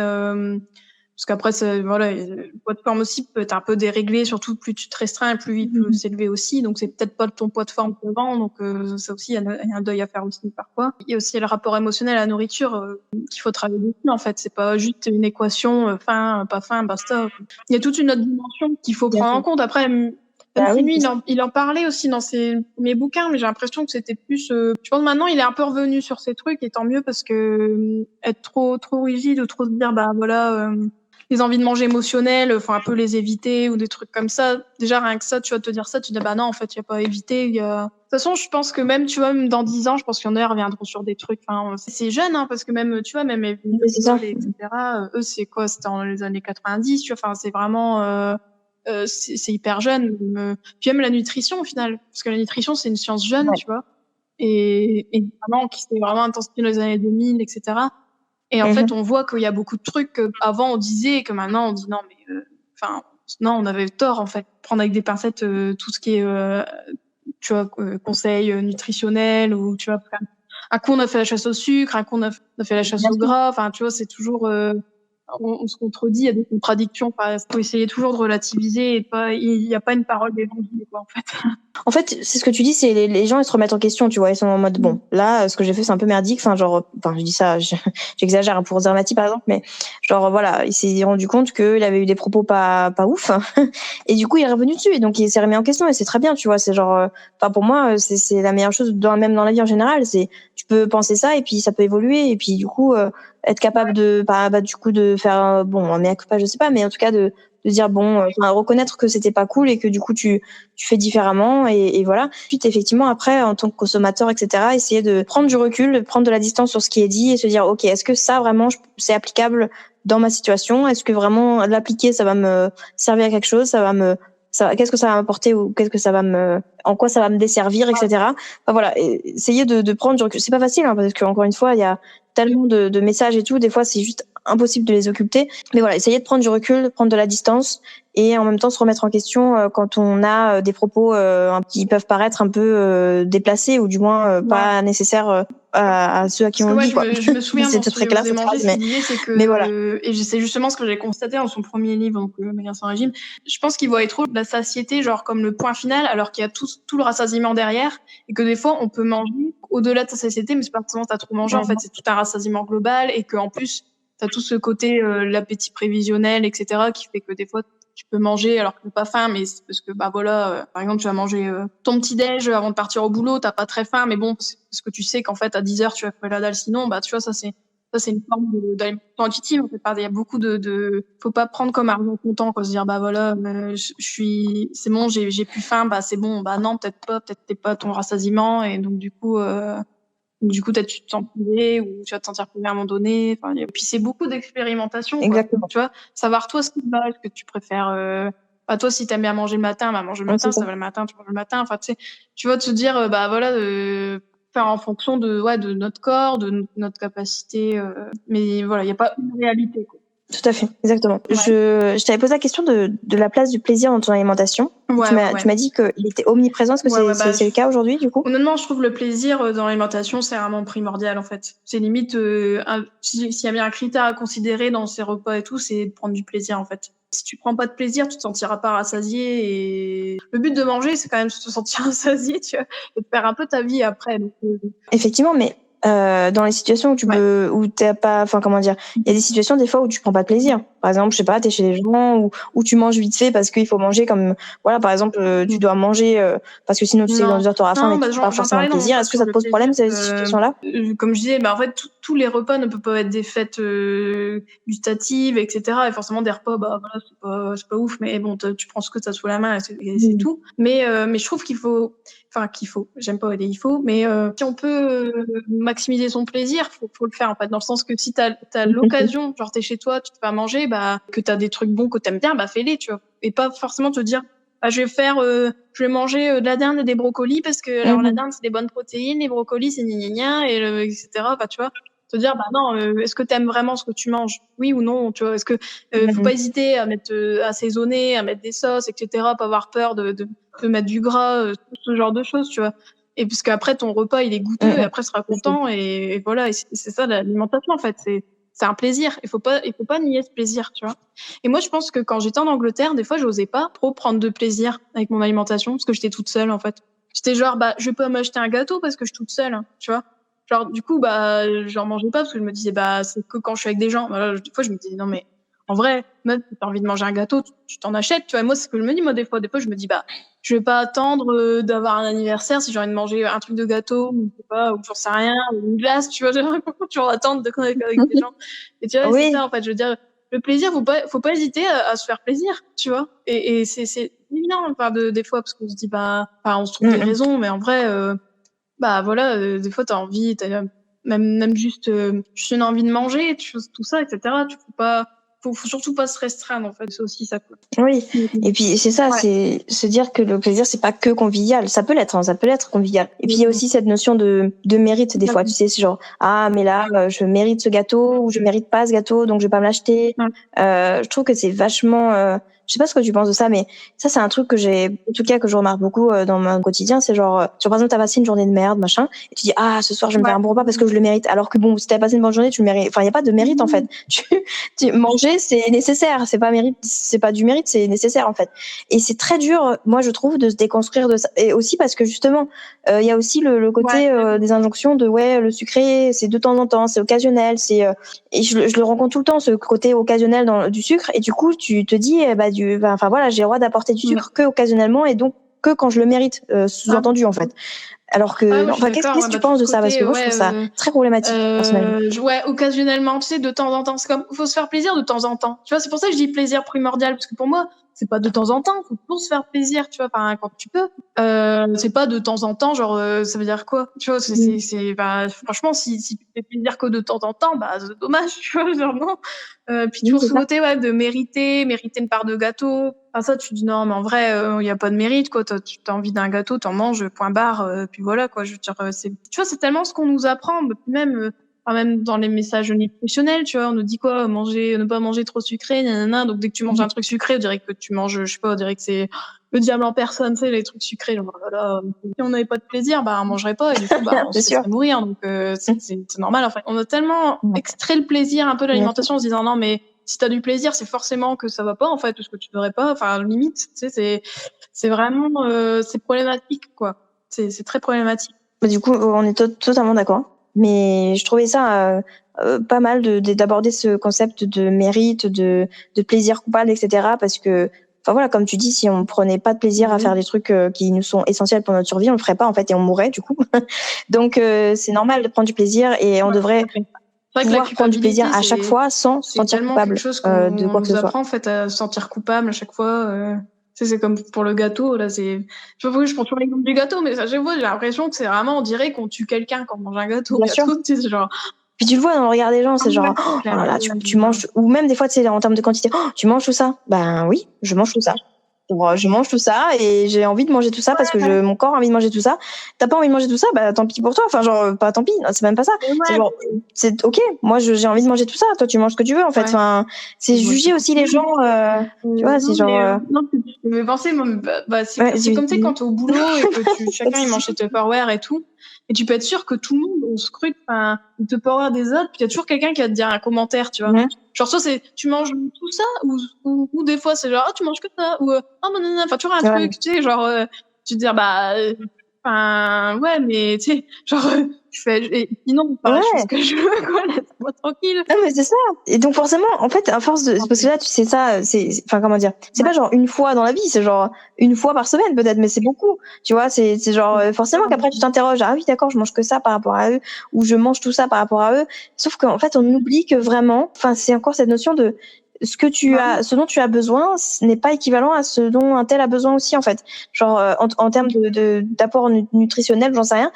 parce qu'après, le poids de forme aussi peut être un peu déréglé, surtout plus tu te restreins, plus il peut s'élever aussi. Donc, c'est peut-être pas ton poids de forme devant. Donc, ça aussi, il y a un deuil à faire aussi parfois. Il y a aussi le rapport émotionnel à la nourriture qu'il faut travailler dessus, en fait. C'est pas juste une équation faim, pas faim, basta. Il y a toute une autre dimension qu'il faut prendre en compte. Après, lui, il en parlait aussi dans ses premiers bouquins, mais j'ai l'impression que c'était plus. Je pense maintenant, il est un peu revenu sur ces trucs, et tant mieux parce que être trop rigide ou trop se dire bah voilà. Les envies de manger émotionnelles, faut un peu les éviter ou des trucs comme ça. Déjà, rien que ça, tu vas te dire ça, tu dis, bah non, en fait, il n'y a pas à éviter. De toute façon, je pense que même, tu vois, même dans 10 ans, je pense qu'il y en a reviendront sur des trucs. Enfin, c'est jeune, hein, parce que même, tu vois, même les etc., eux, c'est quoi? C'était dans les années 90, tu vois, enfin, c'est vraiment, c'est hyper jeune. Puis même la nutrition, au final. Parce que la nutrition, c'est une science jeune, tu vois. Et vraiment, qui s'est vraiment intensifiée dans les années 2000, etc. Et en fait, on voit qu'il y a beaucoup de trucs qu'avant on disait et que maintenant on dit non, mais non, on avait tort en fait. Prendre avec des pincettes tout ce qui est, tu vois, conseils nutritionnels ou tu vois, un coup on a fait la chasse au sucre, un coup on a fait la chasse au gras. Enfin, tu vois, c'est toujours on se contredit, il y a des contradictions. Il faut essayer toujours de relativiser et il n'y a pas une parole d'évangile, quoi, en fait. En fait, c'est ce que tu dis, c'est les gens ils se remettent en question, tu vois, ils sont en mode bon, là ce que j'ai fait c'est un peu merdique, je dis ça, j'exagère pour Zermatt par exemple, mais genre voilà, il s'est rendu compte qu'il avait eu des propos pas ouf et du coup il est revenu dessus et donc il s'est remis en question et c'est très bien, tu vois, c'est genre pour moi c'est la meilleure chose même dans la vie en général, c'est tu peux penser ça et puis ça peut évoluer et puis du coup être capable de du coup de faire mais pas je sais pas, mais en tout cas de dire reconnaître que c'était pas cool et que du coup tu fais différemment et voilà. Ensuite effectivement après en tant que consommateur etc, essayer de prendre du recul, de prendre de la distance sur ce qui est dit et se dire ok, est-ce que ça vraiment c'est applicable dans ma situation, est-ce que vraiment l'appliquer ça va me servir à quelque chose, qu'est-ce que ça va m'apporter ou en quoi ça va me desservir, etc. Enfin voilà, essayer de prendre du recul. C'est pas facile parce que encore une fois il y a tellement de messages et tout, des fois c'est juste impossible de les occulter. Mais voilà, essayer de prendre du recul, de prendre de la distance et en même temps se remettre en question quand on a des propos qui peuvent paraître un peu déplacés ou du moins pas nécessaires à ceux à qui on le dit. Je me souviens c'était très clair cette phrase, mais voilà. Et c'est justement ce que j'ai constaté dans son premier livre, donc Maigrir sans régime. Je pense qu'il voyait trop la satiété genre comme le point final, alors qu'il y a tout le rassasiement derrière et que des fois on peut manger au-delà de sa satiété, mais c'est pas forcément t'as trop mangé. En fait, c'est tout un rassasiement global et que en plus t'as tout ce côté l'appétit prévisionnel, etc., qui fait que des fois tu peux manger alors que t'as pas faim, mais c'est parce que par exemple tu vas manger ton petit déj avant de partir au boulot, t'as pas très faim, mais bon c'est parce que tu sais qu'en fait à 10h tu vas faire la dalle, sinon tu vois ça c'est une forme d'alimentation intuitive. En fait, il y a beaucoup faut pas prendre comme argent comptant, quoi, se dire c'est bon, j'ai plus faim, c'est bon, non peut-être t'es pas ton rassasiement et donc du coup Du coup, peut-être tu te sens privé ou tu vas te sentir privé à un moment donné. Enfin, et puis c'est beaucoup d'expérimentation, quoi. Exactement. Tu vois, savoir toi ce qui te va, ce que tu préfères. Toi, si t'aimes bien manger le matin, bah manger le Ouais, matin. c'est Si ça. ça va le matin, tu manges le matin. Enfin, tu vas te dire, faire en fonction de notre corps, notre capacité. Mais voilà, il y a pas une réalité, quoi. Tout à fait, exactement. Ouais. Je t'avais posé la question de la place du plaisir dans ton alimentation. Ouais, Tu m'as dit qu'il était omniprésent. Est-ce que c'est le cas aujourd'hui, du coup? Honnêtement, je trouve le plaisir dans l'alimentation, c'est vraiment primordial, en fait. C'est limite, s'il y a bien un critère à considérer dans ces repas et tout, c'est de prendre du plaisir, en fait. Si tu prends pas de plaisir, tu te sentiras pas rassasié. Et le but de manger, c'est quand même de se sentir rassasié, tu vois, et de faire un peu ta vie après. Donc, Effectivement, mais dans les situations où t'as pas, enfin comment dire, il y a des situations des fois où tu prends pas de plaisir. Par exemple, je sais pas, t'es chez les gens ou tu manges vite fait parce qu'il faut manger comme, voilà, par exemple, tu dois manger parce que sinon tu sais que dans 2 heures t'auras faim, mais tu prends pas forcément de plaisir. Est-ce que ça te pose problème ces situations-là? Comme je disais, en fait, tous les repas ne peuvent pas être des fêtes gustatives, etc. Et forcément des repas, voilà, c'est pas ouf, mais bon, tu prends ce que t'as sous la main et c'est tout. Mais je trouve j'aime pas aider il faut, mais si on peut maximiser son plaisir, faut le faire, en fait, dans le sens que si t'as l'occasion, genre t'es chez toi, tu te fais à manger, que t'as des trucs bons que t'aimes bien, fais-les, tu vois. Et pas forcément te dire, je vais manger de la dinde et des brocolis parce que alors la dinde c'est des bonnes protéines, les brocolis c'est gna gna gna, etc. Tu vois, te dire non, est-ce que t'aimes vraiment ce que tu manges, oui ou non, tu vois. Est-ce que faut pas hésiter à mettre assaisonner, à mettre des sauces, etc. Pas avoir peur de mettre du gras, ce genre de choses, tu vois. Et puisque après ton repas il est goûteux et après tu seras content et voilà, et c'est ça l'alimentation, en fait, c'est un plaisir. Il faut pas nier ce plaisir, tu vois. Et moi, je pense que quand j'étais en Angleterre, des fois, j'osais pas trop prendre de plaisir avec mon alimentation parce que j'étais toute seule, en fait. J'étais genre, je vais pas m'acheter un gâteau parce que je suis toute seule, hein, tu vois. Genre, du coup, j'en mangeais pas parce que je me disais, c'est que quand je suis avec des gens. Voilà, des fois, je me disais, non, mais en vrai, même si t'as envie de manger un gâteau, tu t'en achètes, tu vois. Et moi, c'est ce que je me dis, moi, des fois, je me dis, je vais pas attendre d'avoir un anniversaire si j'ai envie de manger un truc de gâteau, ou je sais pas, ou j'en sais rien, ou une glace, tu vois. J'ai l'impression que tu vas attendre de avec des gens. Et tu vois, Oui. c'est ça, en fait. Je veux dire, le plaisir, faut pas hésiter à se faire plaisir, tu vois. Et c'est évident, des fois, parce qu'on se dit, on se trouve des raisons, mais en vrai, voilà, des fois, t'as envie, même juste une envie de manger, tout ça, etc. Faut surtout pas se restreindre, en fait. C'est aussi ça, quoi. Oui. Et puis, c'est ça, c'est se dire que le plaisir, c'est pas que convivial. Ça peut l'être, hein, ça peut l'être convivial. Et puis, il y a aussi cette notion de mérite, des fois. Tu sais, c'est genre, mais là, je mérite ce gâteau, ou je mérite pas ce gâteau, donc je vais pas me l'acheter. Je trouve que c'est vachement, je sais pas ce que tu penses de ça, mais ça, c'est un truc que en tout cas, que je remarque beaucoup dans mon quotidien. C'est genre, par exemple, t'as passé une journée de merde, machin, et tu dis, ce soir, je vais me faire un bon repas parce que je le mérite. Alors que bon, si t'as passé une bonne journée, tu le mérites. Enfin, il y a pas de mérite, en fait. Manger, c'est nécessaire. C'est pas du mérite, c'est nécessaire, en fait. Et c'est très dur, moi, je trouve, de se déconstruire de ça. Et aussi parce que justement, il y a aussi le côté des injonctions de, le sucré, c'est de temps en temps, c'est occasionnel, et je le rencontre tout le temps, ce côté occasionnel du sucre. Et du coup, tu te dis, voilà, j'ai le droit d'apporter du sucre que occasionnellement et donc que quand je le mérite, sous-entendu, en fait. Alors que, qu'est-ce que tu penses de ça? Parce que moi, je trouve ça très problématique, personnellement. Occasionnellement, tu sais, de temps en temps. C'est comme, faut se faire plaisir de temps en temps. Tu vois, c'est pour ça que je dis plaisir primordial, parce que pour moi, c'est pas de temps en temps, faut toujours se faire plaisir, tu vois, quand tu peux. C'est pas de temps en temps, genre, ça veut dire quoi? Tu vois, franchement, si tu fais plaisir que de temps en temps, c'est dommage, tu vois, genre, non. Puis toujours ce côté, de mériter une part de gâteau. Ça, tu dis non, mais en vrai, y a pas de mérite, quoi. Tu as envie d'un gâteau, t'en manges, point barre, puis voilà, quoi. Je veux dire, tu vois, c'est tellement ce qu'on nous apprend, même dans les messages nutritionnels, tu vois, on nous dit quoi, ne pas manger trop sucré, nanana. Donc dès que tu manges un truc sucré, on dirait que tu manges, je sais pas, on dirait que c'est le diable en personne, tu sais, les trucs sucrés. Genre, voilà, si on n'avait pas de plaisir, on mangerait pas, et du coup, on se laisserait mourir. Donc c'est normal, en fait. On a tellement extrait le plaisir un peu de l'alimentation en se disant non, mais si t'as du plaisir, c'est forcément que ça va pas, en fait, parce que tu devrais pas. Enfin, limite, tu sais, c'est vraiment, c'est problématique, quoi. C'est très problématique. Du coup, on est totalement d'accord. Mais je trouvais ça pas mal d'aborder ce concept de mérite, de plaisir coupable, etc. Parce que, voilà, comme tu dis, si on prenait pas de plaisir à faire des trucs qui nous sont essentiels pour notre survie, on le ferait pas, en fait, et on mourrait, du coup. Donc, c'est normal de prendre du plaisir et on devrait pouvoir prendre du plaisir à chaque fois sans se sentir coupable quelque chose de quoi que ce soit. nous apprend, en fait, à se sentir coupable à chaque fois. C'est comme pour le gâteau, là, je sais pas pourquoi je prends toujours l'exemple du gâteau, mais ça, j'ai l'impression que c'est vraiment, on dirait qu'on tue quelqu'un quand on mange un gâteau. Bien sûr. Tu sais, genre. Puis tu le vois dans le regard des gens, c'est genre, oh là là, tu manges, ou même des fois, tu sais, en termes de quantité, oh, tu manges tout ça? Ben oui, je mange tout ça. Je mange tout ça et j'ai envie de manger tout ça parce que mon corps a envie de manger tout ça. T'as pas envie de manger tout ça, bah tant pis pour toi. Enfin genre pas tant pis, c'est même pas ça. C'est genre c'est ok. Moi j'ai envie de manger tout ça. Toi tu manges ce que tu veux en fait. Enfin c'est juger aussi les gens. Tu vois c'est genre. Non, tu me pensais c'est comme tu sais quand t'es au boulot et que chacun il mange ses Tupperware et tout. Et tu peux être sûr que tout le monde, on scrute le Tupperware des autres, puis il y a toujours quelqu'un qui va te dire un commentaire, tu vois. Genre, soit c'est, tu manges tout ça, ou des fois c'est genre, tu manges que ça, ou, enfin, tu vois, un truc, tu sais, genre, tu te dis, ouais, mais, tu sais, genre, sinon, je fais ce que je veux, quoi, laisse-moi tranquille. Non, mais c'est ça. Et donc, forcément, en fait, à force de, parce que là, tu sais ça, enfin, comment dire, c'est pas genre une fois dans la vie, c'est genre une fois par semaine, peut-être, mais c'est beaucoup. Tu vois, c'est genre, forcément qu'après, tu t'interroges, ah oui, d'accord, je mange que ça par rapport à eux, ou je mange tout ça par rapport à eux. Sauf qu'en fait, on oublie que vraiment, enfin, c'est encore cette notion de, ce dont tu as besoin, ce n'est pas équivalent à ce dont un tel a besoin aussi, en fait. Genre, en termes d'apport nutritionnel, j'en sais rien,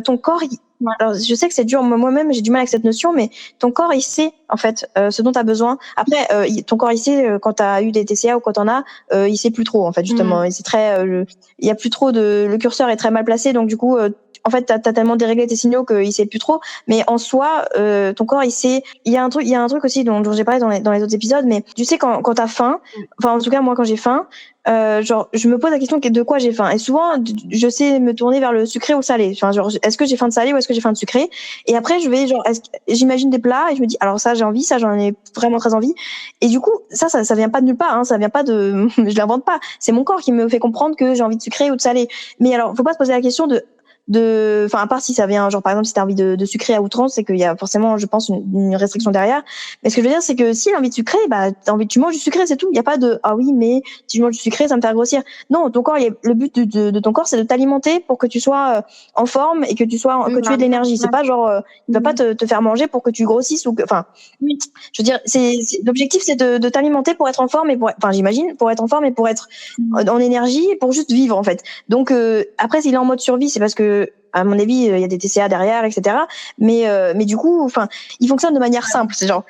ton corps, alors, je sais que c'est dur, moi-même, j'ai du mal avec cette notion, mais ton corps, il sait, en fait, ce dont tu as besoin. Après, ton corps, il sait, quand tu as eu des TCA ou quand t'en as, il sait plus trop, en fait, justement. Il y a plus trop le curseur est très mal placé, donc du coup, en fait, t'as tellement déréglé tes signaux qu'il sait plus trop. Mais en soi, ton corps, il sait. Il y a un truc aussi dont j'ai parlé dans les autres épisodes, mais tu sais, quand t'as faim, enfin, en tout cas, moi, quand j'ai faim, genre, je me pose la question de quoi j'ai faim. Et souvent, je sais me tourner vers le sucré ou le salé. Enfin, genre, est-ce que j'ai faim de salé ou est-ce que j'ai faim de sucré? Et après, je vais, genre, j'imagine des plats et je me dis, alors ça, j'ai envie, ça, j'en ai vraiment très envie. Et du coup, ça vient pas de nulle part, hein, ça vient pas de, je l'invente pas. C'est mon corps qui me fait comprendre que j'ai envie de sucré ou de salé. Mais alors, faut pas se poser la question enfin, à part si ça vient, genre, par exemple, si t'as envie de sucrer à outrance, c'est qu'il y a forcément, je pense, une restriction derrière. Mais ce que je veux dire, c'est que si t'as envie de sucrer, bah, tu manges du sucré, c'est tout. Il y a pas de, ah oui, mais si je mange du sucré, ça me fait grossir. Non, ton corps, le but de ton corps, c'est de t'alimenter pour que tu sois en forme et que tu aies de l'énergie. C'est pas genre, il va pas te faire manger pour que tu grossisses ou que, enfin, je veux dire, l'objectif, c'est de t'alimenter pour être en forme et j'imagine, pour être en forme et pour être en énergie et pour juste vivre, en fait. Donc, après, s'il est en mode survie, c'est parce que, à mon avis, il y a des TCA derrière, etc. Mais du coup, enfin, il fonctionne de manière simple. C'est genre,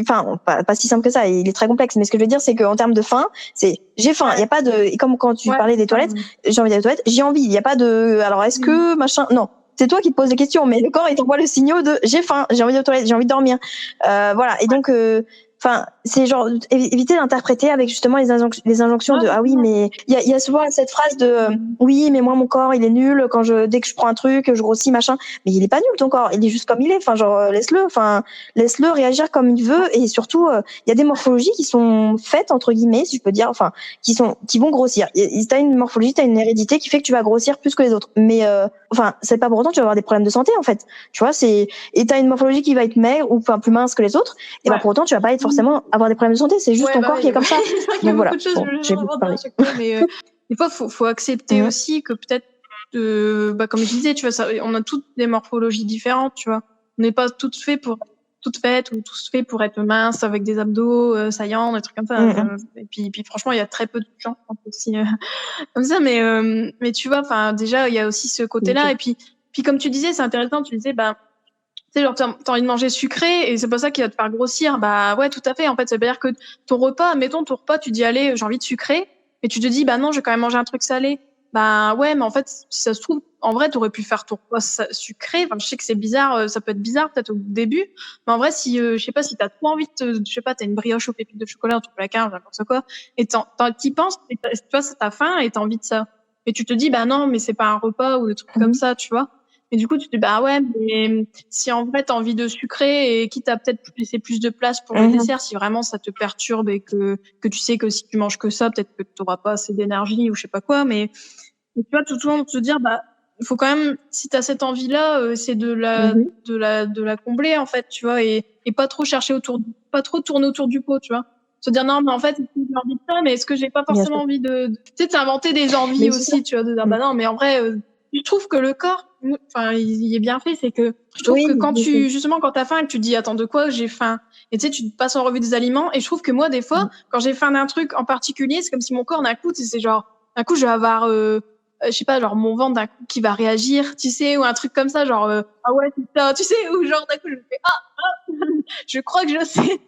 enfin, pas si simple que ça. Il est très complexe. Mais ce que je veux dire, c'est qu'en termes de faim, j'ai faim. Il y a pas de, comme quand tu parlais des toilettes, j'ai envie d'aller aux toilettes, j'ai envie. Il y a pas de, alors est-ce que machin, non. C'est toi qui te poses des questions, mais le corps, il t'envoie le signal de j'ai faim, j'ai envie d'aller aux toilettes, j'ai envie de dormir. Voilà. Et donc, enfin, c'est genre éviter d'interpréter avec justement les injonctions de ah oui, mais il y a souvent cette phrase de oui, mais moi mon corps il est nul dès que je prends un truc, je grossis machin. Mais il est pas nul ton corps, il est juste comme il est. Enfin genre laisse-le réagir comme il veut et surtout il y a des morphologies qui sont faites entre guillemets, si je peux dire, enfin qui vont grossir. T'as une morphologie, t'as une hérédité qui fait que tu vas grossir plus que les autres. Mais enfin c'est pas pour autant que tu vas avoir des problèmes de santé en fait. Tu vois et t'as une morphologie qui va être maigre ou enfin plus mince que les autres et pour autant tu vas pas être forcément avoir des problèmes de santé, c'est juste ton corps qui est comme ça. Il y a beaucoup de choses, j'ai beaucoup parlé. Mais des fois, faut accepter aussi que peut-être, comme je disais, tu vois, on a toutes des morphologies différentes, tu vois. On n'est pas toutes faites ou tous faits pour être minces avec des abdos saillants, des trucs comme ça. Et puis franchement, il y a très peu de gens aussi comme ça. Mais tu vois, enfin déjà, il y a aussi ce côté-là. Et puis comme tu disais, c'est intéressant. Tu disais, tu sais, genre, t'as envie de manger sucré et c'est pas ça qui va te faire grossir. Bah ouais, tout à fait. En fait, ça veut dire que ton repas, tu dis, allez, j'ai envie de sucrer. Et tu te dis, bah non, je vais quand même manger un truc salé. Bah ouais, mais en fait, si ça se trouve, en vrai, t'aurais pu faire ton repas sucré. Enfin, je sais que c'est bizarre, ça peut être bizarre peut-être au début. Mais en vrai, si, je sais pas, si t'as trop envie t'as une brioche aux pépites de chocolat, au placard, n'importe quoi. Et t'y penses, et tu vois, t'as faim et t'as envie de ça. Et tu te dis, bah non, mais c'est pas un repas ou des trucs comme ça, tu vois. Et du coup, tu te dis, bah ouais, mais si en vrai, t'as envie de sucrer et quitte à peut-être laisser plus de place pour le dessert, si vraiment ça te perturbe et que tu sais que si tu manges que ça, peut-être que t'auras pas assez d'énergie ou je sais pas quoi, mais tu vois, tout le monde te dire, il faut quand même, si t'as cette envie-là, c'est de la combler, en fait, tu vois, et pas trop pas trop tourner autour du pot, tu vois. Se dire, non, mais en fait, j'ai envie de ça, mais est-ce que j'ai pas forcément envie de, tu sais, t'as inventé des envies aussi, tu vois, de dire, bah non, mais en vrai, je trouve que le corps, enfin, il est bien fait, c'est que je trouve que quand quand t'as faim et que tu te dis, attends, de quoi j'ai faim? Et tu sais, tu te passes en revue des aliments. Et je trouve que moi, des fois, quand j'ai faim d'un truc en particulier, c'est comme si mon corps, d'un coup, c'est genre, d'un coup, je vais avoir, je sais pas, genre mon ventre d'un coup qui va réagir, tu sais, ou un truc comme ça, genre, ah ouais, c'est ça, tu sais, ou genre d'un coup, je me fais, je crois que je sais.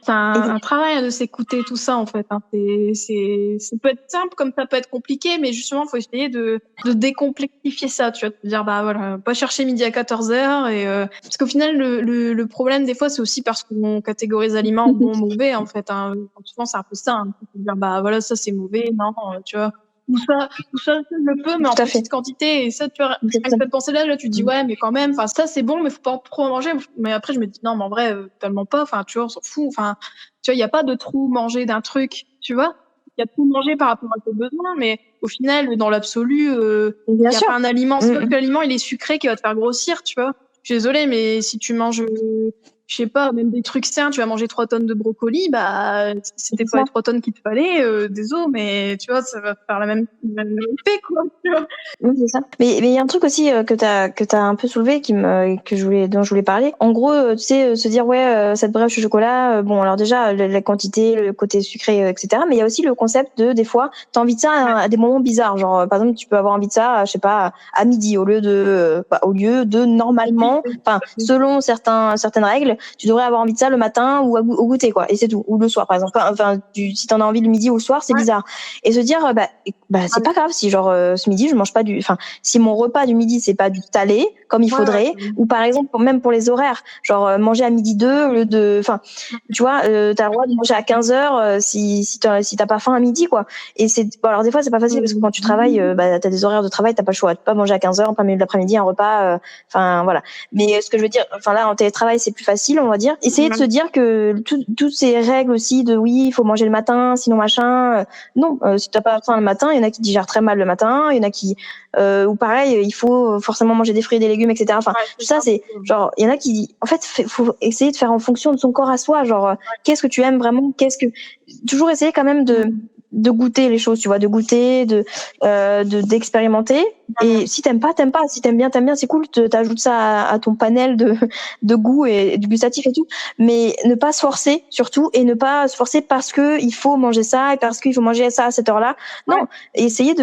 C'est un travail de s'écouter tout ça, en fait. Hein. Ça peut être simple comme ça peut être compliqué, mais justement, il faut essayer de décomplexifier ça, tu vois, de dire, bah voilà, pas chercher midi à 14h. Parce qu'au final, le problème, des fois, c'est aussi parce qu'on catégorise aliments en bon, mauvais, en fait. Hein. Souvent, c'est un peu ça. Hein. Dire, bah voilà, ça c'est mauvais, non, tu vois. Tout ça, je le peux, mais en petite quantité. Et ça, tu vois, avec cette pensée-là, tu te dis, ouais, mais quand même, enfin, ça, c'est bon, mais faut pas trop en manger. Mais après, je me dis, non, mais en vrai, tellement pas. Enfin, tu vois, on s'en fout. Enfin, tu vois, il y a pas de trop manger d'un truc, tu vois. Il y a tout manger par rapport à tes besoins, mais au final, dans l'absolu, il y a pas un aliment. C'est pas que l'aliment, il est sucré qui va te faire grossir, tu vois. Je suis désolée, mais si tu manges, je sais pas, même des trucs sains, tu vas manger 3 tonnes de brocolis, bah, c'était pas les 3 tonnes qu'il te fallait, désolé, mais tu vois, ça va faire la même effet, quoi, tu vois. Oui, c'est ça. Mais il y a un truc aussi que t'as un peu soulevé dont je voulais parler. En gros, tu sais, se dire ouais, cette brioche au chocolat, bon alors déjà la quantité, le côté sucré, etc. Mais il y a aussi le concept de des fois, t'as envie de ça à des moments bizarres. Genre par exemple, tu peux avoir envie de ça, je sais pas, à midi au lieu de normalement, enfin selon certaines règles, tu devrais avoir envie de ça le matin ou au goûter quoi. Et c'est tout. Ou le soir par exemple. Enfin, si t'en as envie le midi ou le soir, c'est bizarre. Et se dire c'est pas grave si genre ce midi je mange pas si mon repas du midi c'est pas du talé comme il faudrait, ou par exemple même pour les horaires, genre manger à midi 2 au lieu de, enfin tu vois, t'as le droit de manger à 15h si t'as pas faim à midi quoi. Et alors des fois c'est pas facile parce que quand tu travailles, t'as des horaires de travail, t'as pas le choix, tu peux pas manger à 15h en plein milieu de l'après-midi un repas, enfin voilà. Mais ce que je veux dire, enfin là en télétravail c'est plus facile on va dire. Essayer de se dire que toutes ces règles aussi de oui il faut manger le matin sinon machin, non, si t'as pas faim le matin, il y en a qui digèrent très mal le matin, il y en a qui ou pareil, il faut forcément manger des fruits et des légumes, etc. Enfin, tout ça, c'est genre, il y en a qui, en fait, faut essayer de faire en fonction de son corps à soi. Genre, qu'est-ce que tu aimes vraiment, toujours essayer quand même de goûter les choses, tu vois, de goûter, d'expérimenter. Et si t'aimes pas, t'aimes pas. Si t'aimes bien, c'est cool. T'ajoutes ça à ton panel de goût et du gustatif et tout. Mais ne pas se forcer, surtout, et ne pas se forcer parce que il faut manger ça et parce qu'il faut manger ça à cette heure-là. Non. Et essayer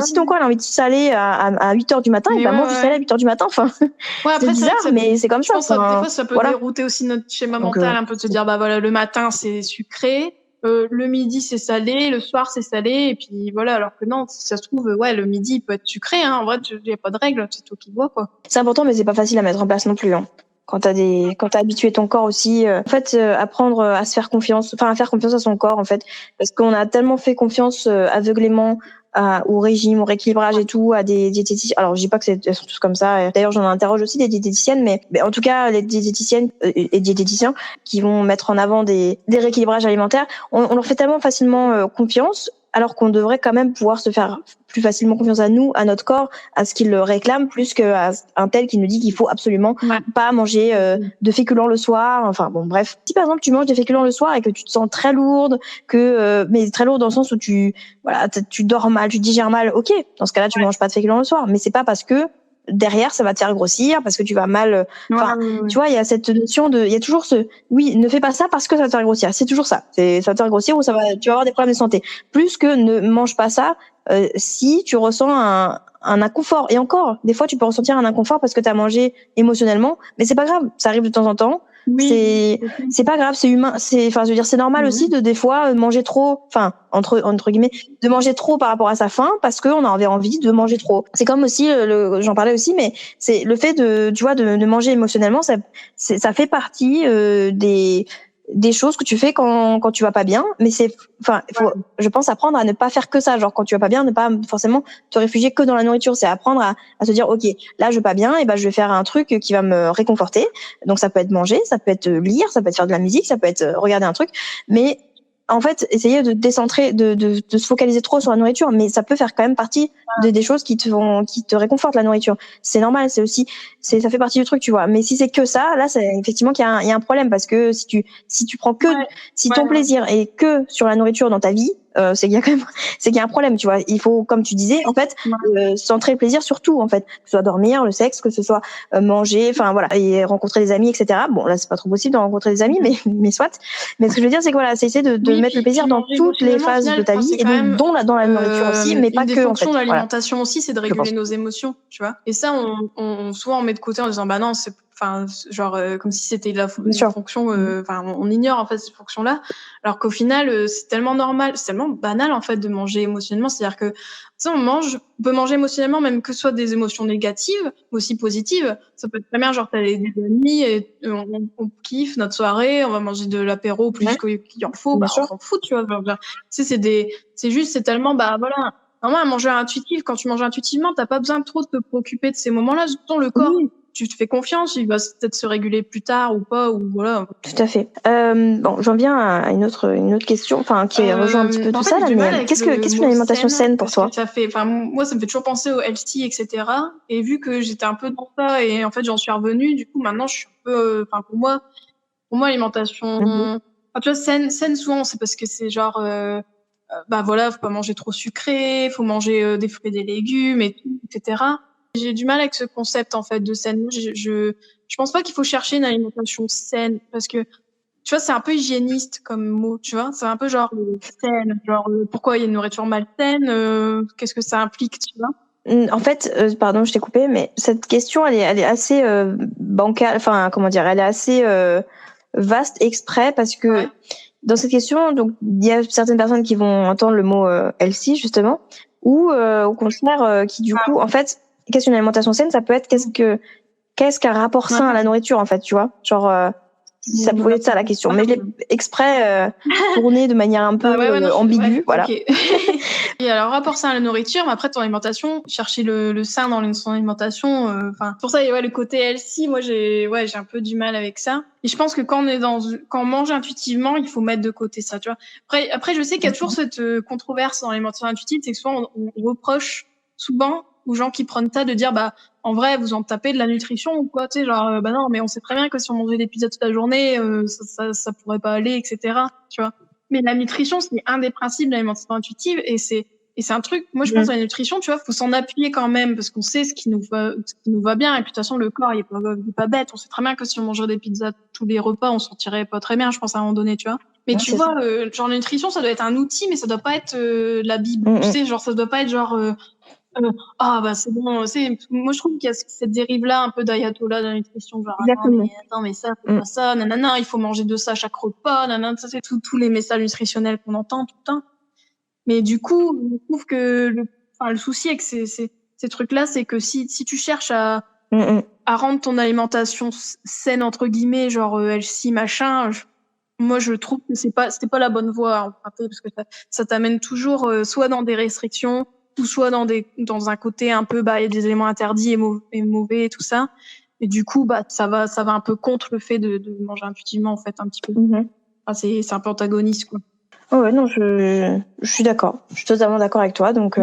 si ton corps a envie de salé à 8h du matin, il va manger du salé à 8h du matin. Enfin, c'est bizarre, mais c'est comme ça. Je pense que des fois, ça peut dérouter aussi notre schéma mental, un peu de se dire, bah voilà, le matin, c'est sucré. Le midi c'est salé, le soir c'est salé, et puis voilà. Alors que non, si ça se trouve, le midi il peut être sucré. Hein. En vrai, il y a pas de règle, c'est toi qui vois quoi. C'est important, mais c'est pas facile à mettre en place non plus. Hein. Quand t'as habitué ton corps aussi, en fait, apprendre à se faire confiance, enfin à faire confiance à son corps en fait, parce qu'on a tellement fait confiance aveuglément au régime, au rééquilibrage et tout, à des diététiciens. Alors, je dis pas que elles sont tous comme ça. D'ailleurs, j'en interroge aussi des diététiciennes, mais en tout cas, les diététiciennes et diététiciens qui vont mettre en avant des rééquilibrages alimentaires, on leur fait tellement facilement confiance, alors qu'on devrait quand même pouvoir se faire plus facilement confiance à nous, à notre corps, à ce qu'il le réclame, plus qu'à un tel qui nous dit qu'il faut absolument pas manger de féculents le soir. Enfin bon, bref. Si par exemple tu manges des féculents le soir et que tu te sens très lourde, mais très lourde dans le sens où tu dors mal, tu digères mal, ok. Dans ce cas-là, tu manges pas de féculents le soir, mais c'est pas parce que derrière ça va te faire grossir parce que tu vas mal tu vois, il y a cette notion il y a toujours ne fais pas ça parce que ça va te faire grossir, c'est toujours ça, ça va te faire grossir ou tu vas avoir des problèmes de santé, plus que ne mange pas ça si tu ressens un inconfort. Et encore, des fois tu peux ressentir un inconfort parce que tu as mangé émotionnellement, mais c'est pas grave, ça arrive de temps en temps. Oui. C'est pas grave, c'est humain, je veux dire, c'est normal aussi de des fois manger trop, enfin entre guillemets, de manger trop par rapport à sa faim parce qu'on avait envie de manger trop. C'est comme aussi j'en parlais aussi, mais c'est le fait de manger émotionnellement, ça fait partie des choses que tu fais quand tu vas pas bien, mais je pense apprendre à ne pas faire que ça, genre quand tu vas pas bien, ne pas forcément te réfugier que dans la nourriture, c'est apprendre à se dire ok, là je vais pas bien, et je vais faire un truc qui va me réconforter. Donc ça peut être manger, ça peut être lire, ça peut être faire de la musique, ça peut être regarder un truc, mais en fait, essayer de décentrer, de se focaliser trop sur la nourriture, mais ça peut faire quand même partie des choses qui te réconfortent, la nourriture. C'est normal, ça fait partie du truc, tu vois. Mais si c'est que ça, là, c'est effectivement qu'il y a un problème, parce que si tu prends que, si ton plaisir est que sur la nourriture dans ta vie, c'est qu'il y a un problème, tu vois. Il faut, comme tu disais, en fait, centrer le plaisir sur tout, en fait, que ce soit dormir, le sexe, que ce soit manger, enfin voilà, et rencontrer des amis, etc. Bon, là, c'est pas trop possible de rencontrer des amis, mais soit. Mais ce que je veux dire, c'est que voilà, c'est essayer de mettre le plaisir dans toutes les phases de ta vie, et donc dans la nourriture aussi, mais pas que, en fait. Une des fonctions de l'alimentation voilà. aussi, c'est de réguler nos émotions, tu vois. Et ça, souvent on met de côté en disant, bah non, c'est, enfin, genre, comme si c'était une fonction, enfin, on ignore en fait cette fonction-là, alors qu'au final, c'est tellement normal, c'est tellement banal en fait de manger émotionnellement, c'est-à-dire que, ça, on peut manger émotionnellement, même que ce soit des émotions négatives, mais aussi positives. Ça peut être très bien, genre, t'as des amis et on kiffe notre soirée, on va manger de l'apéro plus qu'il en faut, bah, on s'en fout, tu vois. Tu sais, c'est tellement, bah, voilà. Normalement, à manger intuitif, quand tu manges intuitivement, t'as pas besoin trop de te préoccuper de ces moments-là. Dans le corps, tu te fais confiance, il va peut-être se réguler plus tard ou pas, ou voilà. Tout à fait. Bon, j'en viens à une autre question, enfin, qui rejoint un petit peu tout ça, là, mais qu'est-ce qu'une alimentation saine pour toi? Moi, ça me fait toujours penser au healthy, etc. Et vu que j'étais un peu dans ça, et en fait, j'en suis revenue, du coup, maintenant, je suis un peu, enfin, pour moi, alimentation, enfin, tu vois, saine, souvent, c'est parce que c'est genre, bah voilà, faut pas manger trop sucré, faut manger des fruits et des légumes et tout, etc. J'ai du mal avec ce concept en fait de saine. Je pense pas qu'il faut chercher une alimentation saine parce que tu vois c'est un peu hygiéniste comme mot, tu vois, c'est un peu genre saine, genre pourquoi il y a une nourriture malsaine, qu'est-ce que ça implique, tu vois. En fait, pardon, je t'ai coupé, mais cette question, elle est assez bancale, enfin, comment dire, elle est assez vaste exprès parce que dans cette question, donc il y a certaines personnes qui vont entendre le mot healthy justement, ou au contraire qui du coup, en fait, qu'est-ce qu'une alimentation saine? Ça peut être qu'est-ce qu'un rapport sain à la nourriture, en fait, tu vois, genre ça pouvait être ça la question, mais je l'ai exprès tournée de manière un peu ambiguë, voilà. Okay. Et alors rapport sain à la nourriture, mais après ton alimentation, chercher le sain dans son alimentation, enfin pour ça le côté healthy, moi j'ai un peu du mal avec ça. Et je pense que quand on mange intuitivement, il faut mettre de côté ça, tu vois. Après je sais qu'il y a toujours cette controverse dans l'alimentation intuitive, c'est que souvent on reproche souvent aux gens qui prennent ça de dire bah en vrai vous en tapez de la nutrition ou quoi, tu sais, genre bah non mais on sait très bien que si on mangeait des pizzas toute la journée ça pourrait pas aller, etc., tu vois. Mais la nutrition, c'est un des principes de l'alimentation intuitive et c'est un truc, moi je pense à la nutrition, tu vois, faut s'en appuyer quand même parce qu'on sait ce qui nous va bien, et puis de toute façon le corps il est pas bête, on sait très bien que si on mangeait des pizzas tous les repas, on s'en tirait pas très bien, je pense à un moment donné, tu vois. Mais tu vois, genre la nutrition ça doit être un outil, mais ça doit pas être la Bible, tu sais, genre ça doit pas être genre ah bah c'est bon, moi je trouve qu'il y a cette dérive là un peu d'ayatollah de la nutrition, genre attends mais ça c'est pas ça, nanana, il faut manger de ça à chaque repas, nanana, ça c'est tous les messages nutritionnels qu'on entend tout le temps. Mais du coup je trouve que le souci avec ces trucs là, c'est que si tu cherches à rendre ton alimentation saine entre guillemets, genre healthy machin, moi je trouve que c'était pas la bonne voie à emprunter, parce que ça t'amène toujours soit dans des restrictions, ou soit dans un côté un peu bah il y a des éléments interdits et mauvais et tout ça, et du coup bah ça va un peu contre le fait de manger intuitivement en fait un petit peu. Enfin, c'est un peu antagoniste quoi. Oh ouais, non, je suis d'accord. Je suis totalement d'accord avec toi. Donc,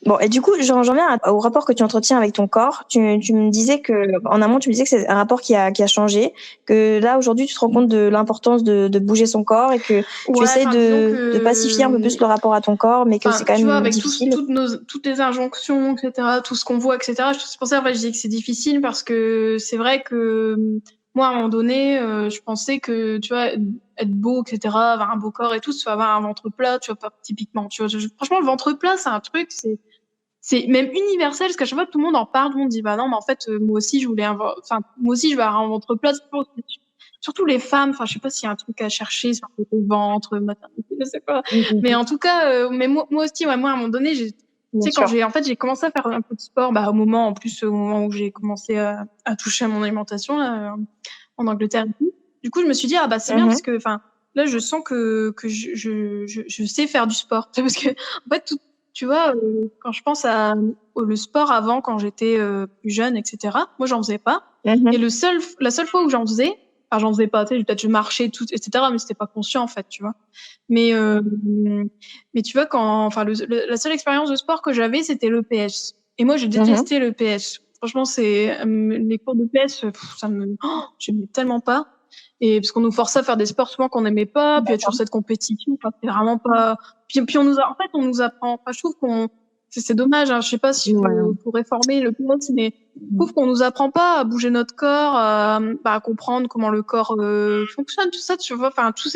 bon, et du coup, j'en viens au rapport que tu entretiens avec ton corps. Tu me disais en amont, tu me disais que c'est un rapport qui a changé, que là, aujourd'hui, tu te rends compte de l'importance de bouger son corps et que tu essaies de pacifier un peu plus le rapport à ton corps, mais que c'est quand même avec difficile. toutes les injonctions, etc., tout ce qu'on voit, etc., c'est pour ça, en fait, je dis que c'est difficile parce que c'est vrai que, moi, à un moment donné, je pensais que, tu vois, être beau, etc., avoir un beau corps et tout, tu vas avoir un ventre plat, tu vois, pas typiquement, tu vois. Franchement, le ventre plat, c'est un truc, c'est même universel, parce qu'à chaque fois que tout le monde en parle, tout le monde dit, bah non, mais en fait, moi aussi, je veux avoir un ventre plat, surtout les femmes, enfin, je sais pas s'il y a un truc à chercher sur le ventre, maternité, je sais pas. Mais en tout cas, mais moi aussi, moi, à un moment donné, tu sais, quand j'ai commencé à faire un peu de sport, bah, au moment où j'ai commencé à toucher à mon alimentation, là, en Angleterre et tout. Du coup, je me suis dit, ah, bah, c'est bien parce que, enfin, là, je sens que je sais faire du sport. Parce que, en fait, tu vois, quand je pense le sport avant, quand j'étais plus jeune, etc., moi, j'en faisais pas. Et la seule fois où j'en faisais pas, tu sais, peut-être je marchais, tout, etc., mais c'était pas conscient, en fait, tu vois. Mais tu vois, la seule expérience de sport que j'avais, c'était l'EPS. Et moi, j'ai détesté l'EPS. Franchement, les cours de PS, j'aimais tellement pas. Et parce qu'on nous forçait à faire des sports souvent qu'on n'aimait pas, puis il y a toujours cette compétition, enfin, c'est vraiment pas, puis on nous apprend, enfin, je trouve c'est dommage, hein, je sais pas si faut réformer le pilote, mais je trouve qu'on nous apprend pas à bouger notre corps, à comprendre comment le corps fonctionne, tout ça, tu vois, enfin tout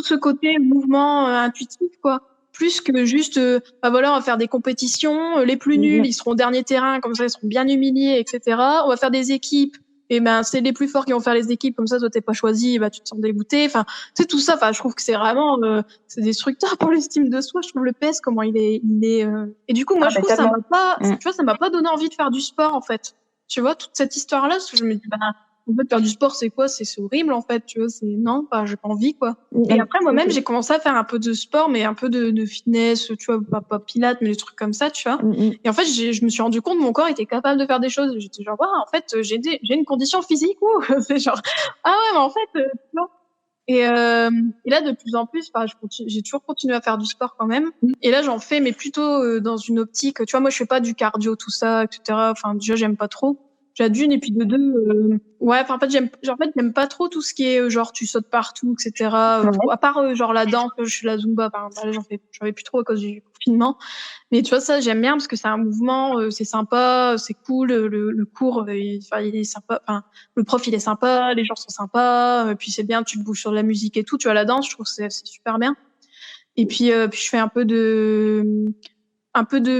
ce côté mouvement intuitif, quoi, plus que juste on va faire des compétitions, les plus nuls ils seront au dernier terrain, comme ça ils seront bien humiliés, etc. On va faire des équipes, et c'est les plus forts qui vont faire les équipes, comme ça toi t'es pas choisi, tu te sens dégoûté, enfin c'est tout ça, enfin je trouve que c'est vraiment c'est destructeur pour l'estime de soi. Je trouve le PS comment il est et du coup moi je trouve ça m'a pas tu vois, ça m'a pas donné envie de faire du sport en fait, tu vois, toute cette histoire là, parce que je me dis en fait faire du sport c'est quoi, c'est horrible en fait, tu vois, c'est non, j'ai pas envie quoi. Et après moi-même j'ai commencé à faire un peu de sport, mais un peu de fitness, tu vois, pas pilates mais des trucs comme ça, tu vois. Et en fait je me suis rendu compte que mon corps était capable de faire des choses, j'étais genre en fait j'ai une condition physique, c'est genre ah ouais mais en fait tu vois. Et là de plus en plus j'ai toujours continué à faire du sport quand même, et là j'en fais mais plutôt dans une optique, tu vois, moi je fais pas du cardio tout ça, etc. Enfin déjà j'aime pas trop, déjà d'une, et puis de deux en fait j'aime pas trop tout ce qui est genre tu sautes partout, etc. À part genre la danse, je suis la Zumba par exemple, là j'en fais plus trop à cause du confinement, mais tu vois ça j'aime bien parce que c'est un mouvement, c'est sympa, c'est cool, le cours il est sympa, enfin le prof il est sympa, les gens sont sympas, puis c'est bien, tu te bouges sur de la musique et tout, tu vois, la danse je trouve que c'est super bien. Et puis je fais un peu de